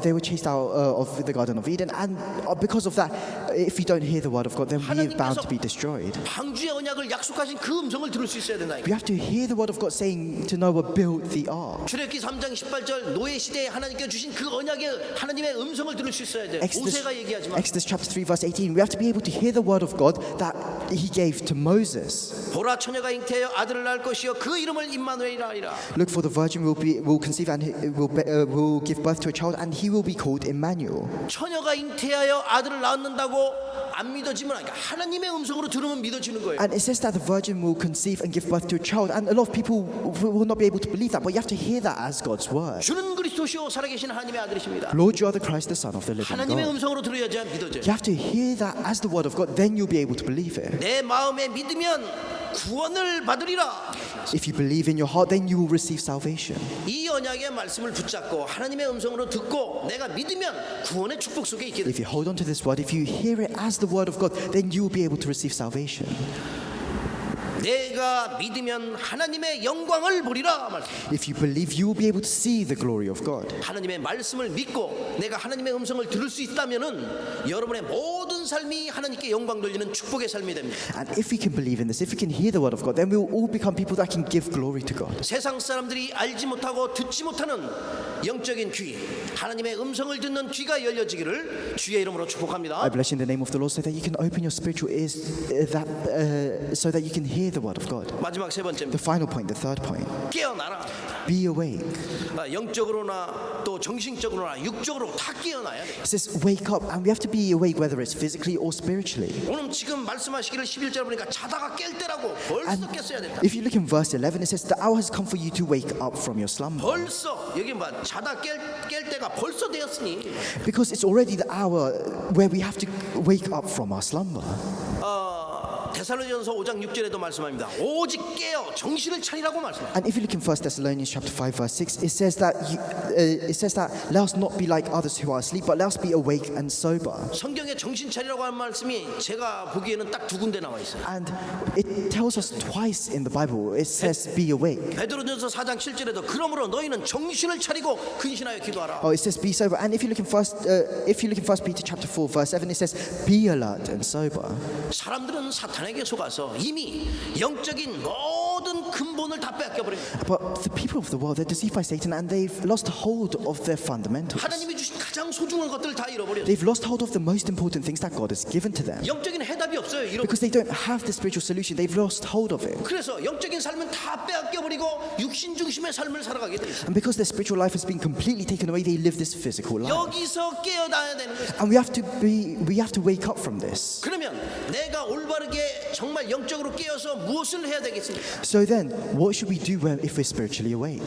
they were chased out of the Garden of Eden, and because of that, if we don't hear the word of God, then we are bound to be destroyed. 방주의 언약을 약속하신 그 음성을 들을 수 있어야 된다. We have to hear the word of God saying to Noah, build the ark. 출애굽기 3장 18절 노예 시대에 하나님께 주신 그 언약의 하나님의 음성을 들을 수 있어야 돼. 모세가 얘기하지만 Exodus chapter 3 verse 18, we have to be able to hear the word of God that he gave to Moses. 보라 처녀가 잉태하여 아들을 낳을 것이요 그 이름을 임마누엘이라 하리라. Look, for the virgin will conceive and will give birth to a child, and he will be called Emmanuel. 처녀가 잉태하여 아들을 낳는다고 낳고 안 믿어지면 그러니까 하나님의 음성으로 들으면 믿어지는 거예요. And it says that the virgin will conceive and give birth to a child, and a lot of people will not be able to believe that, but you have to hear that as God's word. 주는 그리스도시요 살아계신 하나님의 아들이십니다. Lord, you are the Christ, the Son of the living 하나님의 God. 음성으로 들어야지 믿어져요. You have to hear that as the word of God, then you'll be able to believe it. 내 마음에 믿으면 구원을 받으리라. If you believe in your heart, then you will receive salvation. 이 언약의 말씀을 붙잡고 하나님의 음성으로 듣고 내가 믿으면 구원의 축복 속에 있게 If 됩니다. you hold on to this word, if you hear it as the word of God, then you will be able to receive salvation. 내가 믿으면 하나님의 영광을 보리라 말씀. If you believe, you will be able to see the glory of God. 하나님의 말씀을 믿고 내가 하나님의 음성을 들을 수 있다면은 여러분의 모든 삶이 하나님께 영광 돌리는 축복의 삶이 됩니다. And if we can believe in this, if we can hear the word of God, then we will all become people that can give glory to God. 세상 사람들이 알지 못하고 듣지 못하는 영적인 귀, 하나님의 음성을 듣는 귀가 열려지기를 주의 이름으로 축복합니다. I bless you in the name of the Lord, so that you can open your spiritual ears, so that you can hear the word of God. 마지막 세 The 번째입니다. final point, the third point, 깨어나라. be awake. 영적으로나 또 정신적으로나 육적으로 다 깨어나야 돼. It says wake up, and we have to be awake whether it's physically or spiritually. 오늘 지금 말씀하시기를 11절 보니까 자다가 깰 때라고 And 벌써 깼어야 된다. if you look in verse 11, it says the hour has come for you to wake up from your slumber. 벌써 여기 봐 자다 깰 때가 벌써 되었으니 Because it's already the hour where we have to wake up from our slumber. 데살로니가전서 5장 6절에도 말씀합니다. 오직 깨어 정신을 차리라고 말씀합니다. And if you look in 1 Thessalonians chapter 5 verse 6, it says that let us not be like others who are asleep, but let us be awake and sober. 성경에 정신 차리라고 하는 말씀이 제가 보기에는 딱 두 군데 나와 있어요. And it tells us twice in the Bible. It says be awake. 베드로전서 4장 7절에도 그러므로 너희는 정신을 차리고 근신하여 기도하라. Oh, it says be sober. And if you look in 1 Peter chapter 4 verse 7, it says be alert and sober. 사람들은 사탄에게 속아서 이미 영적인 모든 근본을 다 뺏겨 버립니다. But the people of the world, they're deceived by Satan, and they've lost hold of their fundamentals. 하나님이 주신 가장 소중한 것들을 다 잃어버려요. They've lost hold of the most important things that God has given to them. 영적인 해답이 없어요. 잃어버려요. Because they don't have the spiritual solution, they've lost hold of it. 그래서 영적인 삶은 다 빼앗겨 버리고 육신 중심의 삶을 살아가게 돼 있어요. And because their spiritual life has been completely taken away, they live this physical life. 여기서 깨어나야 되는 거예요. And we have to wake up from this. 그러면 내가 올바르게 정말 영적으로 깨어서 무엇을 해야 되겠습니까? So then, what should we do if we're spiritually awake?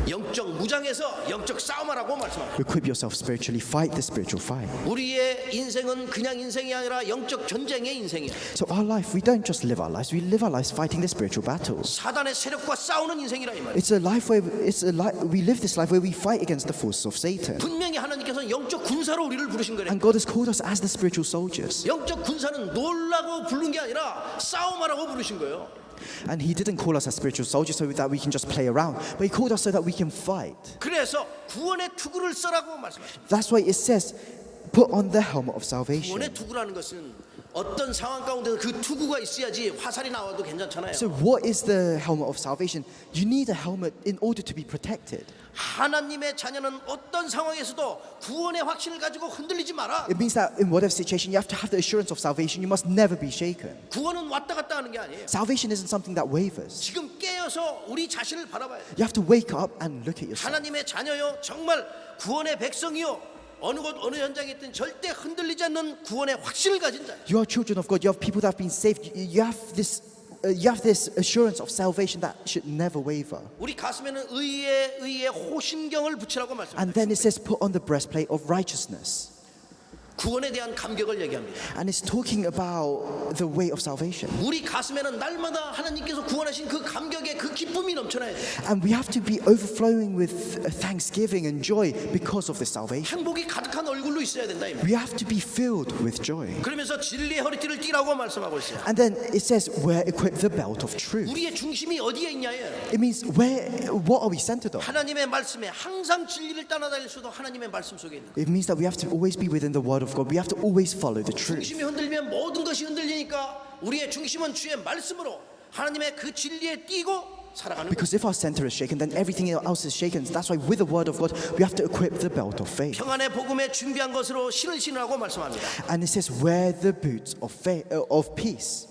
영적 무장에서 영적 싸움하라고 말씀합니다. Equip yourself spiritually, fight the spiritual fight. 우리의 인생은 그냥 인생이 아니라 영적 전쟁의 인생이에요. So our life, we don't just live our lives, we live our lives fighting the spiritual battles. 사단의 세력과 싸우는 인생이라 이 말이에요. It's a life where we live this life where we fight against the forces of Satan. 분명히 하나님께서는 영적 군사로 우리를 부르신 거예요. And God has called us as the spiritual soldiers. 영적 군사는 놀라고 부른 게 아니라 싸움하라고 부르신 거예요. And He didn't call us as spiritual soldiers so that we can just play around, but He called us so that we can fight. 그래서 구원의 투구를 써라고 말씀하십니다. That's why it says, put on the helmet of salvation. 구원의 투구라는 것은 어떤 상황 가운데서 그 투구가 있어야지 화살이 나와도 괜찮잖아요. So what is the helmet of salvation? You need a helmet in order to be protected. 하나님의 자녀는 어떤 상황에서도 구원의 확신을 가지고 흔들리지 마라. It means that in whatever situation, you have to have the assurance of salvation. You must never be shaken. 구원은 왔다 갔다 하는 게 아니에요. Salvation isn't something that wavers. 지금 깨어서 우리 자신을 바라봐야 돼요. You have to wake up and look at yourself. 하나님의 자녀요, 정말 구원의 백성이요, 어느 곳 어느 현장에 있든 절대 흔들리지 않는 구원의 확신을 가진 자. You are children of God. You have people that have been saved. You have this assurance of salvation that should never waver. 우리 가슴에는 의의 호심경을 붙이라고 말씀합니다. And then it says, put on the breastplate of righteousness. 구원에 대한 감격을 얘기합니다. And it's talking about the way of salvation. 우리 가슴에는 날마다 하나님께서 구원하신 그 감격의 그 기쁨이 넘쳐나야 돼요. And we have to be overflowing with thanksgiving and joy because of the salvation. 행복이 가득한 얼굴로 있어야 된다 이 말. We have to be filled with joy. 그러면서 진리의 허리띠를 띠라고 말씀하고 있어요. And then it says, equip the belt of truth. 우리의 중심이 어디에 있냐예요. It means what are we centered on? 하나님의 말씀에 항상 진리를 따라다닐 수도 하나님의 말씀 속에 있는. It means that we have to always be within the word of God. We have to always follow the truth. 중심이 흔들리면 모든 것이 흔들리니까 우리의 중심은 주의 말씀으로 하나님의 그 진리에 띠고 살아가는 거예요. Because if our center is shaken, then everything else is shaken. That's why with the word of God, we have to equip the belt of faith. 평안의 복음에 준비한 것으로 신을 신으라고 말씀합니다. And it says, wear the boots of peace.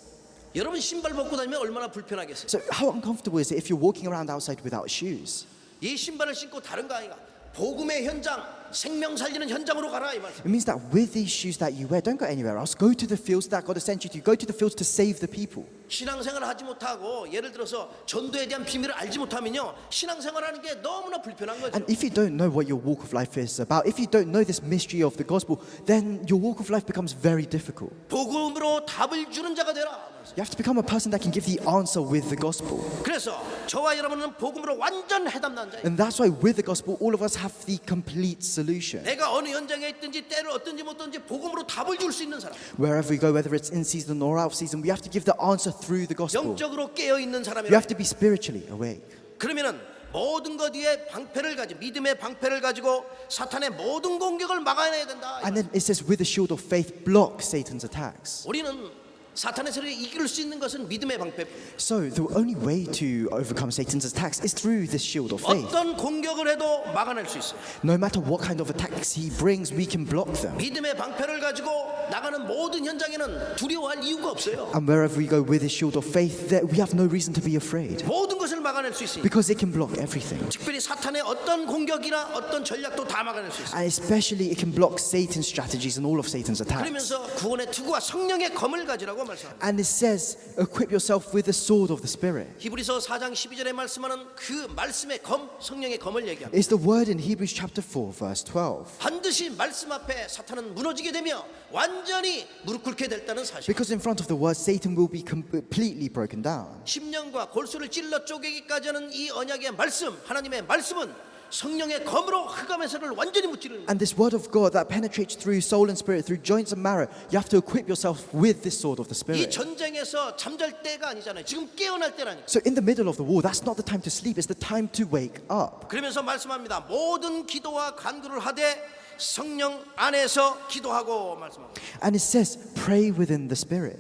여러분 신발 벗고 다니면 얼마나 불편하겠어요. So how uncomfortable is it if you're walking around outside without shoes? 이 신발을 신고 다른 거 아이가 복음의 현장, 생명 살리는 현장으로 가라 이 말씀. It means that with these shoes that you wear, don't go anywhere else. Go to the fields that God has sent you to. Go to the fields to save the people. 신앙생활을 하지 못하고 예를 들어서 전도에 대한 비밀을 알지 못하면요 신앙생활하는 게 너무나 불편한 거죠. And if you don't know what your walk of life is about, if you don't know this mystery of the gospel, then your walk of life becomes very difficult. 복음으로 답을 주는 자가 되라. You have to become a person that can give the answer with the gospel. 그래서 저와 여러분은 복음으로 완전 해답난 자예요. And that's why with the gospel, all of us have the complete solution. 내가 어느 현장에 있든지 때를 어떤지 못든지 복음으로 답을 줄 수 있는 사람. Wherever we go, whether it's in season or out of season, we have to give the answer through the gospel. 영적으로 깨어 있는 You 사람이라. have to be spiritually awake. 그러면은 모든 것 위에 방패를 가지고 믿음의 방패를 가지고 사탄의 모든 공격을 막아내야 된다. And then it says, with the shield of faith, block Satan's attacks. 우리는 사탄의 세력을 이길 수 있는 것은 믿음의 방패. So the only way to overcome Satan's attacks is through this shield of faith. 어떤 공격을 해도 막아낼 수 있어요. No matter what kind of attacks he brings, we can block them. 믿음의 방패를 가지고 나가는 모든 현장에는 두려워할 이유가 없어요. And wherever we go with this shield of faith, that we have no reason to be afraid. 모든 것을 막아낼 수 있으니. Because it can block everything. 특별히 사탄의 어떤 공격이나 어떤 전략도 다 막아낼 수 있어요. And especially it can block Satan's strategies and all of Satan's attacks. 그러면서 구원의 투구와 성령의 검을 가지라고 말씀합니다. And it says, equip yourself with the sword of the Spirit. 히브리서 4장 12절에 말씀하는 그 말씀의 검, 성령의 검을 얘기합니다. It's the word in Hebrews chapter 4, verse 12. 반드시 말씀 앞에 사탄은 무너지게 되며 완전히 무릎 꿇게 됐다는 사실. Because in front of the word, Satan will be completely broken down. 심령과 골수를 찔러 쪼개기까지 하는 이 언약의 말씀, 하나님의 말씀은 성령의 검으로 흑암에서를 완전히 무찌르는 거예요. And this word of God that penetrates through soul and spirit, through joints and marrow, you have to equip yourself with this sword of the 이 Spirit. 전쟁에서 잠잘 때가 아니잖아요. 지금 깨어날 때라니까. So in the middle of the war, that's not the time to sleep, it's the time to wake up. 그러면서 말씀합니다. 모든 기도와 간구를 하되 성령 안에서 기도하고 말씀합니다. And it says, pray within the Spirit.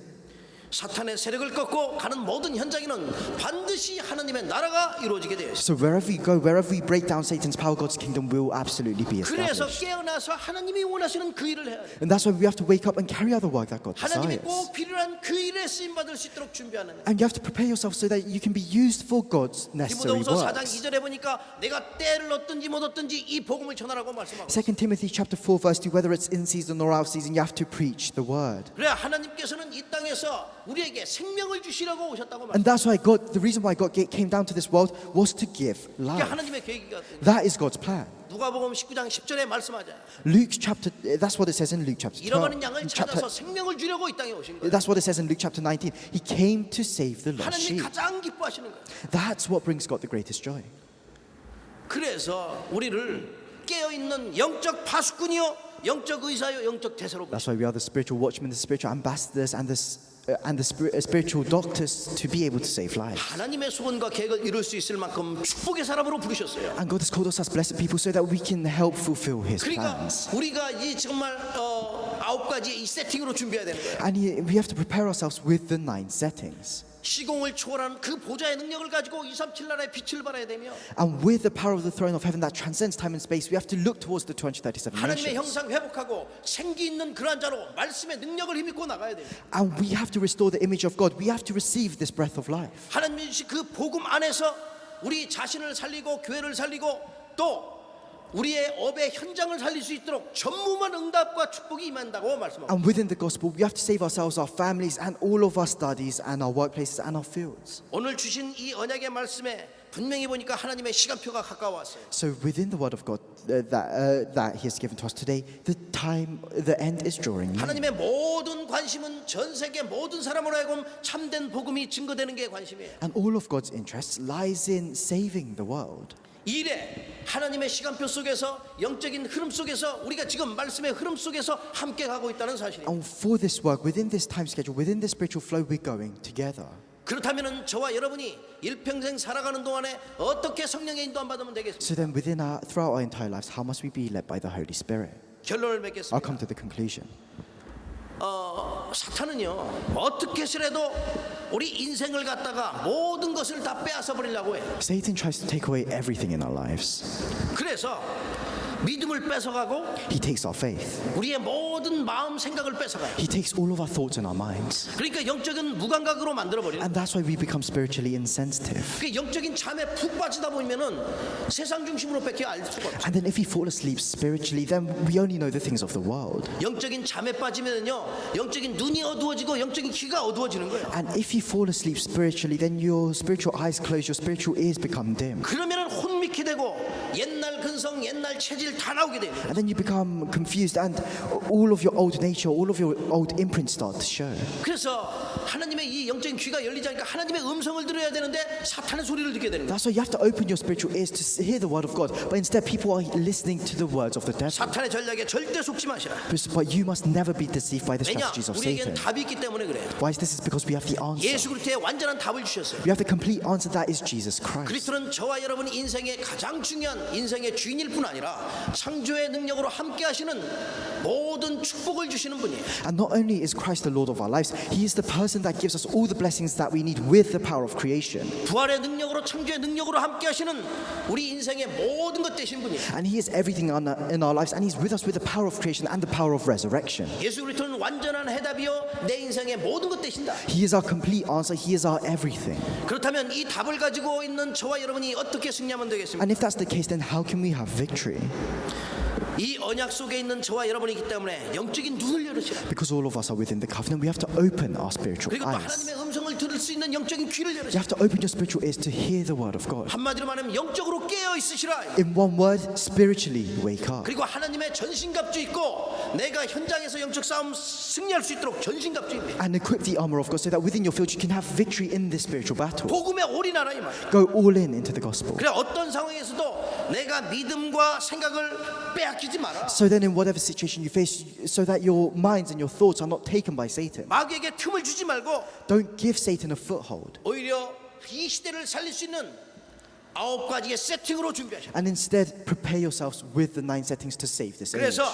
사탄의 세력을 꺾고 가는 모든 현장에는 반드시 하나님의 나라가 이루어지게 되어 있어요. So wherever we go, wherever we break down Satan's power, God's kingdom will absolutely be 그래서 established. 깨어나서 하나님이 원하시는 그 일을 해야 돼요. And that's why we have to wake up and carry out the work that God 하나님이 desires. 꼭 필요한 그 일에 쓰임 받을 수 있도록 준비하는 거예요. And you have to prepare yourself so that you can be used for God's necessary 디모데후서 4장 works. 2절에 보니까 내가 때를 얻든지 못 얻든지 이 복음을 전하라고 말씀하고 2 Timothy chapter 4 verse 2, whether it's in season or out of season, you have to preach the word. 그래 하나님께서는 이 땅에서 우리에게 생명을 주시라고 오셨다고 말씀. And that's why God, the reason why God came down to this world was to give 이게 life. 하나님의 계획이거든요. That is God's plan. 누가복음 19장 10절에 말씀하잖아요. Luke chapter, that's what it says in Luke chapter 12. 잃어버린 양을 찾아서 생명을 주려고 이 땅에 오신 거예요. That's what it says in Luke chapter 19. He came to save the lost 하나님이 sheep. 가장 기뻐하시는 거예요. That's what brings God the greatest joy. 그래서 우리를 깨어있는 영적 파수꾼이요 영적 의사요 영적 대사로 That's why we are the spiritual watchmen, the spiritual ambassadors, and the spiritual doctors to be able to save lives. 하나님의 소원과 계획을 이룰 수 있을 만큼 축복의 사람으로 부르셨어요. And God has called us as blessed people so that we can help fulfill His 그러니까 plans. 우리가 이 정말 9가지 이 세팅으로 준비해야 되는 거예요. And we have to prepare ourselves with the 9 settings. 시공을 초월한 그 보좌의 능력을 가지고 237 나라의 빛을 발해야 되며 And with the power of the throne of heaven that transcends time and space, we have to look towards the 237 하나님의 nations. 형상 회복하고 생기 있는 그러한 자로 말씀의 능력을 힘입고 나가야 돼요. And we have to restore the image of God. We have to receive this breath of life. 하나님이 주신 그 복음 안에서 우리 자신을 살리고 교회를 살리고 또 우리의 업의 현장을 살릴 수 있도록 전무한 응답과 축복이 임한다고 말씀합니다. And within the gospel, we have to save ourselves, our families, and all of our studies, and our workplaces, and our fields. 오늘 주신 이 언약의 말씀에 분명히 보니까 하나님의 시간표가 가까워왔어요. So within the word of God that He has given to us today, the end is drawing near. 하나님의 모든 관심은 전 세계 모든 사람으로 하여금 참된 복음이 증거되는 게 관심이에요. And all of God's interest lies in saving the world. 이래 하나님의 시간표 속에서 영적인 흐름 속에서 우리가 지금 말씀의 흐름 속에서 함께 가고 있다는 사실이에요. And for this work, within this time schedule, within this spiritual flow, we're going together. 그렇다면 저와 여러분이 일평생 살아가는 동안에 어떻게 성령의 인도함 받으면 되겠습니까? So then throughout our entire lives, how must we be led by the Holy Spirit? 결론을 I'll 맺겠습니다. come to the conclusion. 사탄은요 어떻게 해서라도 우리 인생을 갖다가 모든 것을 다 빼앗아 버리려고 해요. Satan tries to take away everything in our lives. 그래서 믿음을 뺏어가고 He takes our faith. 우리의 모든 마음 생각을 뺏어가요. He takes all of our thoughts and our minds. 그러니까 영적인 무감각으로 만들어버리는. And that's why we become spiritually insensitive. 그 영적인 잠에 푹 빠지다 보면은 세상 중심으로 밖에 알 수가 없어요. And then if we fall asleep spiritually, then we only know the things of the world. 영적인 잠에 빠지면요, 영적인 눈이 어두워지고 영적인 귀가 어두워지는 거예요. And if you fall asleep spiritually, then your spiritual eyes close, your spiritual ears become dim. 그러면은 혼미케 되고 옛날 근성, 옛날 체질 다 나오게 돼요. And then you become confused, and all of your old nature, all of your old imprints start to show. 그래서 하나님의 이 영적인 귀가 열리지 않으니까 하나님의 음성을 들어야 되는데 사탄의 소리를 듣게 되는 거예요. That's why you have to open your spiritual ears to hear the word of God. But instead, people are listening to the words of the devil. 사탄의 전략에 절대 속지 마시라. But you must never be deceived by the 왜냐? strategies of 우리에겐 Satan. 답이 있기 때문에 그래요. Why is this? It's because we have the answer. 예수 그리스도의 완전한 답을 주셨어요. We have the complete answer. That is Jesus Christ. 그리스도는 저와 여러분 인생의 가장 중요한 인생의 주인일 뿐 아니라 창조의 능력으로 함께 하시는 모든 축복을 주시는 분이에요. And not only is Christ the Lord of our lives, He is the person that gives us all the blessings that we need with the power of creation. 부활의 능력으로 창조의 능력으로 함께 하시는 우리 인생의 모든 것 되신 분이에요. And He is everything in our lives, and He's with us with the power of creation and the power of resurrection. 예수 그리스도는 완전한 해답이요 내 인생의 모든 것 되신다. He is our complete answer. He is our everything. 그렇다면 이 답을 가지고 있는 저와 여러분이 어떻게 승리하면 되겠습니까? And if that's the case, then how can we have victory? 이 언약 속에 있는 저와 여러분이기 때문에 영적인 눈을 열으시라. Because all of us are within the covenant, we have to open our spiritual 그리고 또 eyes. 하나님의 음성을 들을 수 있는 영적인 귀를 You 열으시라. have to open your spiritual ears to hear the word of God. 한마디로 말하면 영적으로 깨어 있으시라. In one word, spiritually wake up. 그리고 하나님의 전신갑주 입고 내가 현장에서 영적 싸움 승리할 수 있도록 전신갑주 입네. And equip the armor of God so that within your field you can have victory in this spiritual battle. 복음에 올인하라 이 말이야. Go all in into the gospel. 그래 어떤 상황에서도 내가 믿음과 생각을 빼앗기지 마라. So then in whatever situation you face, so that your minds and your thoughts are not taken by Satan. 마귀에게 틈을 주지 말고 Don't give Satan a foothold. 오히려 이 시대를 살릴 수 있는 9가지의 세팅으로 준비하셔. And instead prepare yourselves with the 9 settings to save this age. 그래서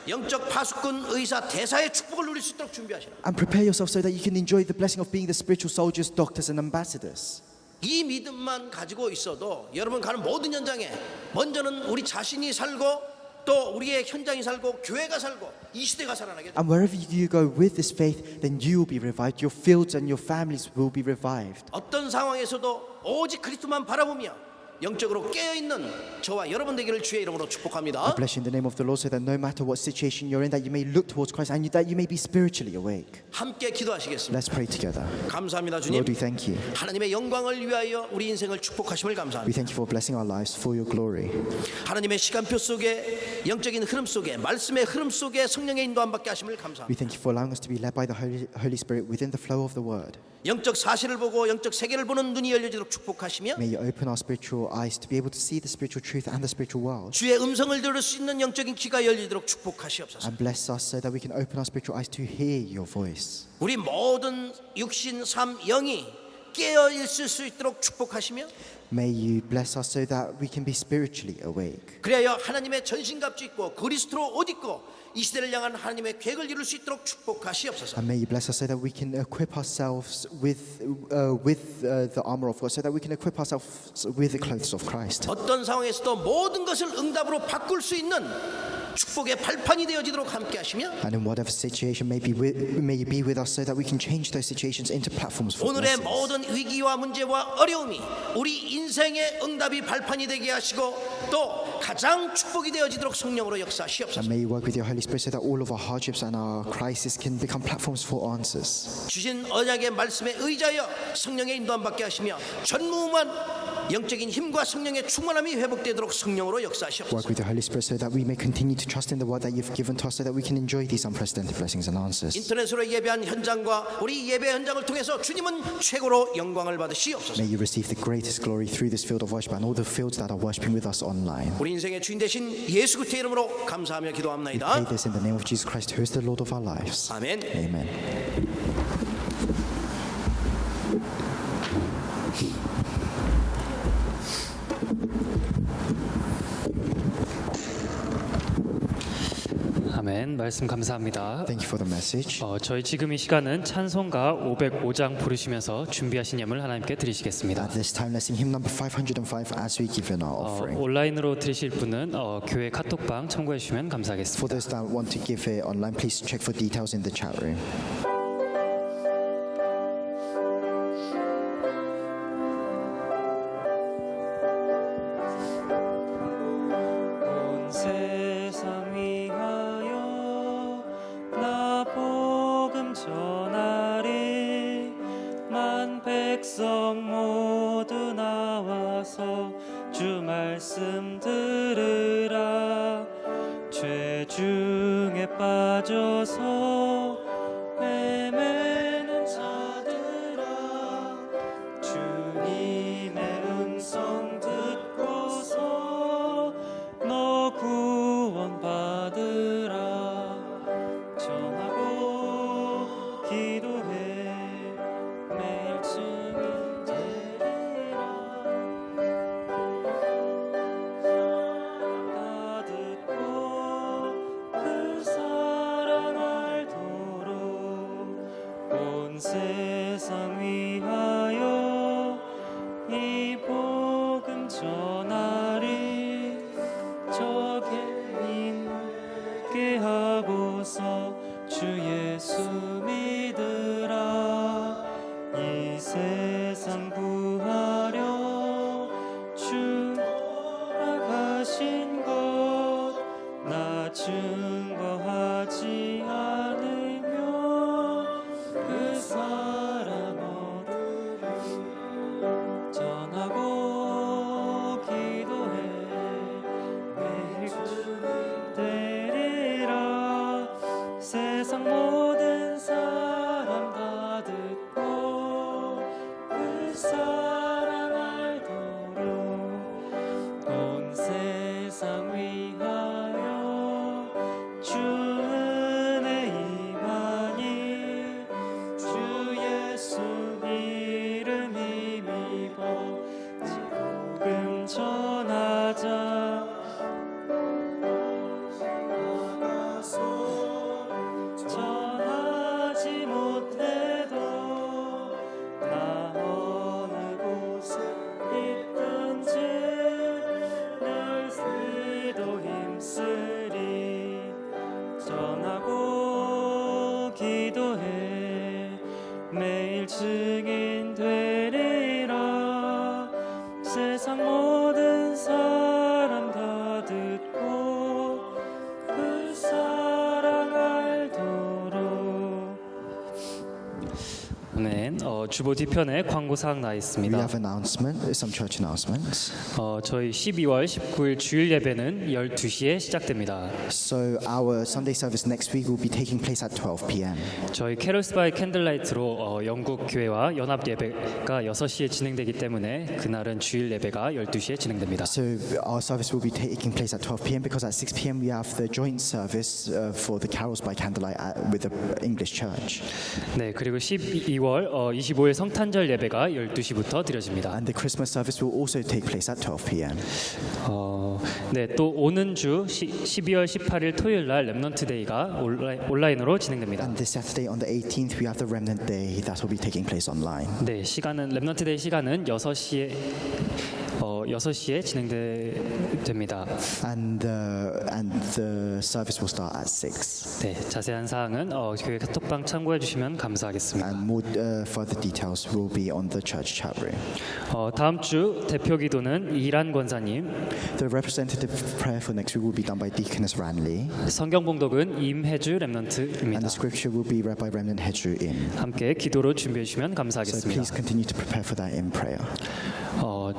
영적 파수꾼 의사 대사의 축복을 누릴 수 있도록 준비하시라. And prepare yourself so that you can enjoy the blessing of being the spiritual soldiers, doctors and ambassadors. 이 믿음만 가지고 있어도 여러분 가는 모든 현장에 먼저는 우리 자신이 살고 또 우리의 현장이 살고 교회가 살고 이 시대가 살아나게 돼. And wherever you go with this faith, then you will be revived. Your fields and your families will be revived. 어떤 상황에서도 오직 그리스도만 바라보며 영적으로 깨어있는 저와 여러분 되기를 주의 이름으로 I 축복합니다. bless you in the name of the Lord so that no matter what situation you're in, that you may look towards Christ and that you may be spiritually awake. 함께 기도하시겠습니다. Let's pray together. 감사합니다 주님. Lord, we thank you. 하나님의 영광을 위하여 우리 인생을 축복하심을 We 감사합니다. thank you for blessing our lives for your glory. 하나님의 시간표 속에 영적인 흐름 속에 말씀의 흐름 속에 성령의 인도함 받게 하심을 감사합니다. We thank you for allowing us to be led by the Holy Spirit within the flow of the word. 영적 사실을 보고 영적 세계를 보는 눈이 열려지도록 축복하시며 May you open our spiritual eyes to be able to see the spiritual truth and the spiritual world. 주의 음성을 들을 수 있는 영적인 귀가 열리도록 축복하시옵소서. And bless us so that we can open our spiritual eyes to hear your voice. 우리 모든 육신, 삶, 영이 깨어 있을 수 있도록 축복하시며 May you bless us so that we can be spiritually awake. 그래야 하나님의 전신갑주 입고 그리스도로 옷 입고 이 시대를 향한 하나님의 계획을 이룰 수 있도록 축복하시옵소서. And may you bless us so that we can equip ourselves with the armor of God, so that we can equip ourselves with the clothes of Christ. 어떤 상황에서도 모든 것을 응답으로 바꿀 수 있는 축복의 발판이 되어지도록 함께 하시며 And in whatever situation may you be with us so that we can change those situations into platforms for 오늘의 blessings. 모든 위기와 문제와 어려움이 우리 인생의 응답이 발판이 되게 하시고 또 가장 축복이 되어지도록 성령으로 역사하시옵소서. And may you work with your Holy Spirit so that all of our hardships and our crises can become platforms for answers. 주신 언약의 말씀에 의지하여 성령의 인도함 받게 하시며 전무후무한 영적인 힘과 성령의 충만함이 회복되도록 성령으로 역사하시옵소서. Work with the Holy Spirit so that we may continue to trust in the word that you've given to us so that we can enjoy these unprecedented blessings and answers. 인터넷으로 예배한 현장과 우리 예배 현장을 통해서 주님은 최고로 영광을 받으시옵소서. May you receive the greatest glory through this field of worship and all the fields that are worshiping with us online. 우리 인생의 주인 되신 예수 그리스도의 이름으로 감사하며 We pray 기도합니다. this in the name of Jesus Christ, who is the Lord of our lives. 아멘. Amen. 아멘. 말씀 감사합니다. Thank you for the message. 저희 지금 이 시간은 찬송가 505장 부르시면서 준비하신 예물 하나님께 드리시겠습니다. At this time, let's sing hymn number 505 as we give in our offering. 온라인으로 드리실 분은 교회 카톡방 참고해 주시면 For 감사하겠습니다. those that want to give it online, please check for details in the chat room. 온 세상 위하여 나 복음 전하리 만 백성 모두 나와서 주 말씀 들으라 죄 중에 빠져서 헤매는 자들아 주님의 음성 듣고서 너 구원받으라 전하고 기도해 매일 증인 되리라 다 듣고 그 사랑 알도록 온 세상 위하여 이 복음 전하리 적개인게 하고서 주 예수 믿으라 이 세상 구하려 주 나가신 것 나 증거하지 않으면 그 사랑 얻으리 전하고 기도해 매일 되리라 세상 모든 사람 다 듣고 그 사랑 알도록 온 세상 위하여 주 은혜 임하니 주 예수 이름 힘입어 복음 전하자 전하지 못해도 나 어느 곳에 있든지 늘 기도 힘쓰리 전하고 기도해 매일 증인 되리라 세상 모든 사람 다 듣고 그 사랑 알도록 네, 주보 뒤편에 광고사항 나와 We 있습니다. have some church announcements. 저희 12월 19일 주일 예배는 12시에 시작됩니다. So our Sunday service next week will be taking place at 12 p.m. 저희 캐롤스 바이 캔들라이트로 영국 교회와 연합 예배가 6시에 진행되기 때문에 그날은 주일 예배가 12시에 진행됩니다. So our service will be taking place at 12 p.m. because at 6 p.m. we have the joint service for the carols by candlelight with the English church. 네, 그리고 12월 25일 성탄절 예배가 12시부터 드려집니다. And the Christmas service will also take place at 12 p.m. 네, 또 오는 주 12월 18일 토요일 날 렘넌트 데이가 온라인으로 진행됩니다. And this Saturday on the 18th we have the Remnant Day that will be taking place online. 네, 시간은 렘넌트 데이 시간은 6시에 6시에 진행됩니다. And the service will start at 6. 네, 자세한 사항은 교회 카톡방 참고해 주시면 감사하겠습니다. And more further details will be on the church chat room. 다음 주 대표 기도는 이란 권사님, The representative prayer for next week will be done by Deaconess Ranley. 성경 봉독은 임혜주 And 렘넌트입니다. the scripture will be read by Remnant Hedru Im. 함께 기도로 준비해 주시면 So 감사하겠습니다. please continue to prepare for that in prayer.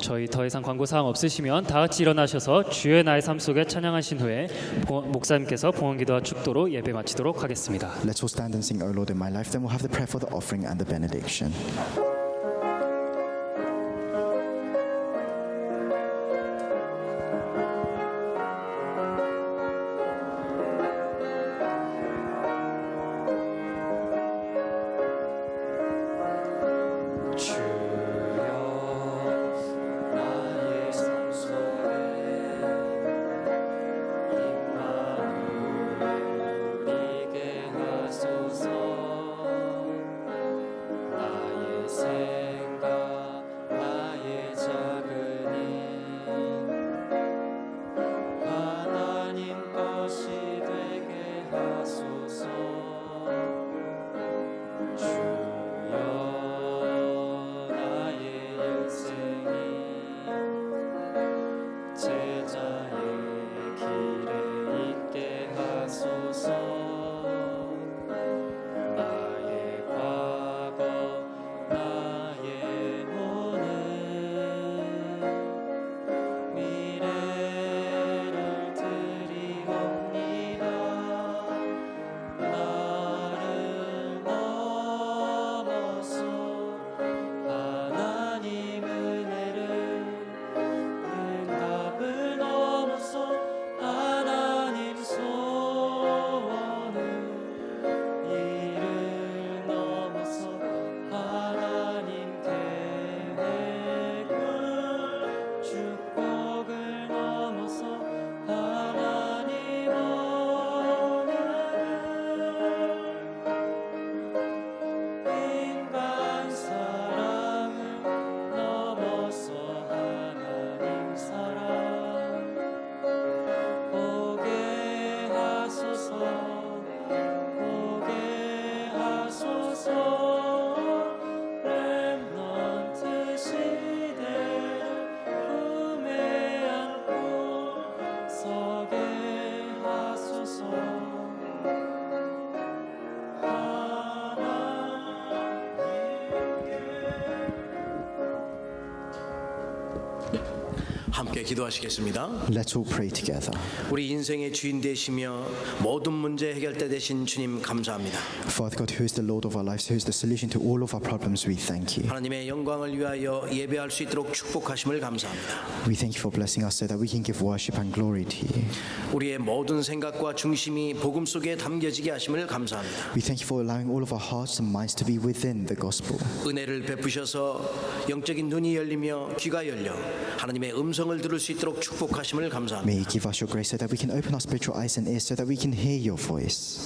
저희 더 이상 광고 사항 없으시면 다 같이 일어나셔서 주의 나의 삶 속에 찬양하신 후에 목사님께서 봉헌기도와 축도로 예배 마치도록 하겠습니다. Let's all stand and sing, O Lord in my life. Then we'll have the prayer for the offering and the benediction. 주여 나의 삶 속에 임마누엘 함께 기도하시겠습니다. Let's all pray together. 우리 인생의 주인 되시며 모든 문제 해결대 되신 주님 감사합니다. Father God, who is the Lord of our lives, who is the solution to all of our problems, we thank you. 하나님의 영광을 위하여 예배할 수 있도록 축복하심을 감사합니다. We thank you for blessing us so that we can give worship and glory to you. 우리의 모든 생각과 중심이 복음 속에 담겨지게 하심을 감사합니다. We thank you for allowing all of our hearts and minds to be within the gospel. 은혜를 베푸셔서 영적인 눈이 열리며 귀가 열려 하나님의 음성을 들을 수 있도록 축복하심을 감사합니다. May you give us your grace so that we can open our spiritual eyes and ears so that we can hear your voice.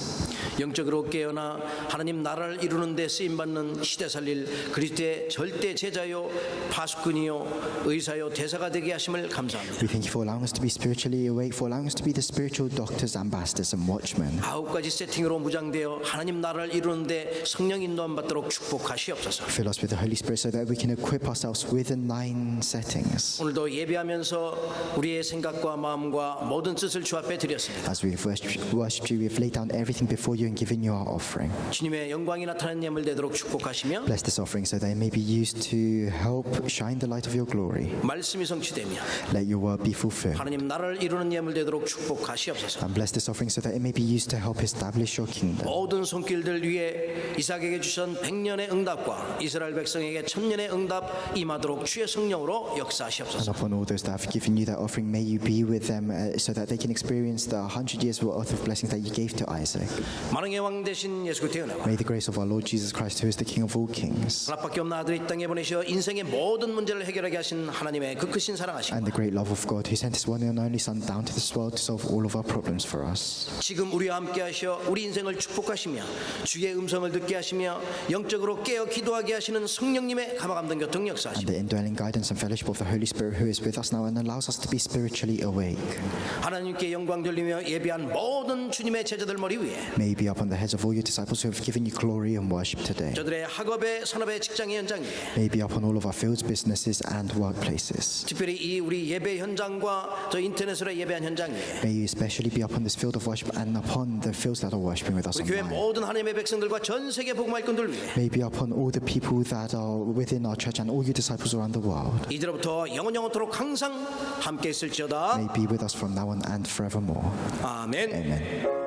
영적으로 깨어나 하나님 나라를 이루는 데 쓰임받는 시대 살릴 그리스도의 절대 제자요 파수꾼이요 의사요 대사가 되게 하심을 감사합니다. We thank you for allowing us to be spiritually awake, for allowing us to be the spiritual doctors, ambassadors and watchmen. 9가지 세팅으로 무장되어 하나님 나라를 이루는 데 성령 인도함 받도록 축복하시옵소서. Fill us with the Holy Spirit so that we can equip ourselves with the 9 settings. 오늘도 예배하면서 우리의 생각과 마음과 모든 뜻을 주 앞에 드렸습니다. As we have worshipped you, we have laid down everything before you and given you our offering. 주님의 영광이 나타나는 예물 되도록 축복하시며 Bless this offering so that it may be used to help shine the light of your glory. 말씀이 성취되며 Let your word be fulfilled. 하나님 나라를 이루는 예물 되도록 축복하시옵소서. And bless this offering so that it may be used to help establish your kingdom. 모든 손길들 위에 이삭에게 주신 100년의 응답과 이스라엘 백성에게 1000년의 응답 임하도록 주의 성령으로 And 역사하시옵소서. upon all those that have given you that offering, may you be with them so that they can experience the 100 years worth of blessings that you gave to Isaac. 만왕의 왕 되신 예수 그리스도의 은혜와 May the grace of our Lord Jesus Christ, who is the King of all kings, 하나밖에 없는 아들을 이 땅에 보내셔 인생의 모든 문제를 해결하게 하신 하나님의 그 크신 사랑하심 and the great love of God, who sent His one and only Son down to this world to solve all of our problems for us. 지금 우리와 함께 하셔 우리 인생을 축복하시며 주의 음성을 듣게 하시며 영적으로 깨어 기도하게 하시는 성령님의 감화감동 교통 And 역사하심 the indwelling guidance and fellowship of the Holy Spirit, who is with us now and allows us to be spiritually awake. 하나님께 영광 돌리며 예배한 모든 주님의 제자들 머리 위에 May you be upon the heads of all your disciples who have given you glory and worship today. 저들의 학업의 산업의 직장의 현장 위에 May you be upon all of our fields, businesses and workplaces. 특별히 이 우리 예배 현장과 저 인터넷으로 예배한 현장 위에 May you especially be upon this field of worship and upon the fields that are worshiping with us 우리 교회 online. 모든 하나님의 백성들과 전 세계 복음할 건들 위해 May you be upon all the people that are within our church and all your disciples around the world. 이제로부터 영원토록 항상 함께 있을지어다. May you be with us from now on and forevermore. 아멘. Amen.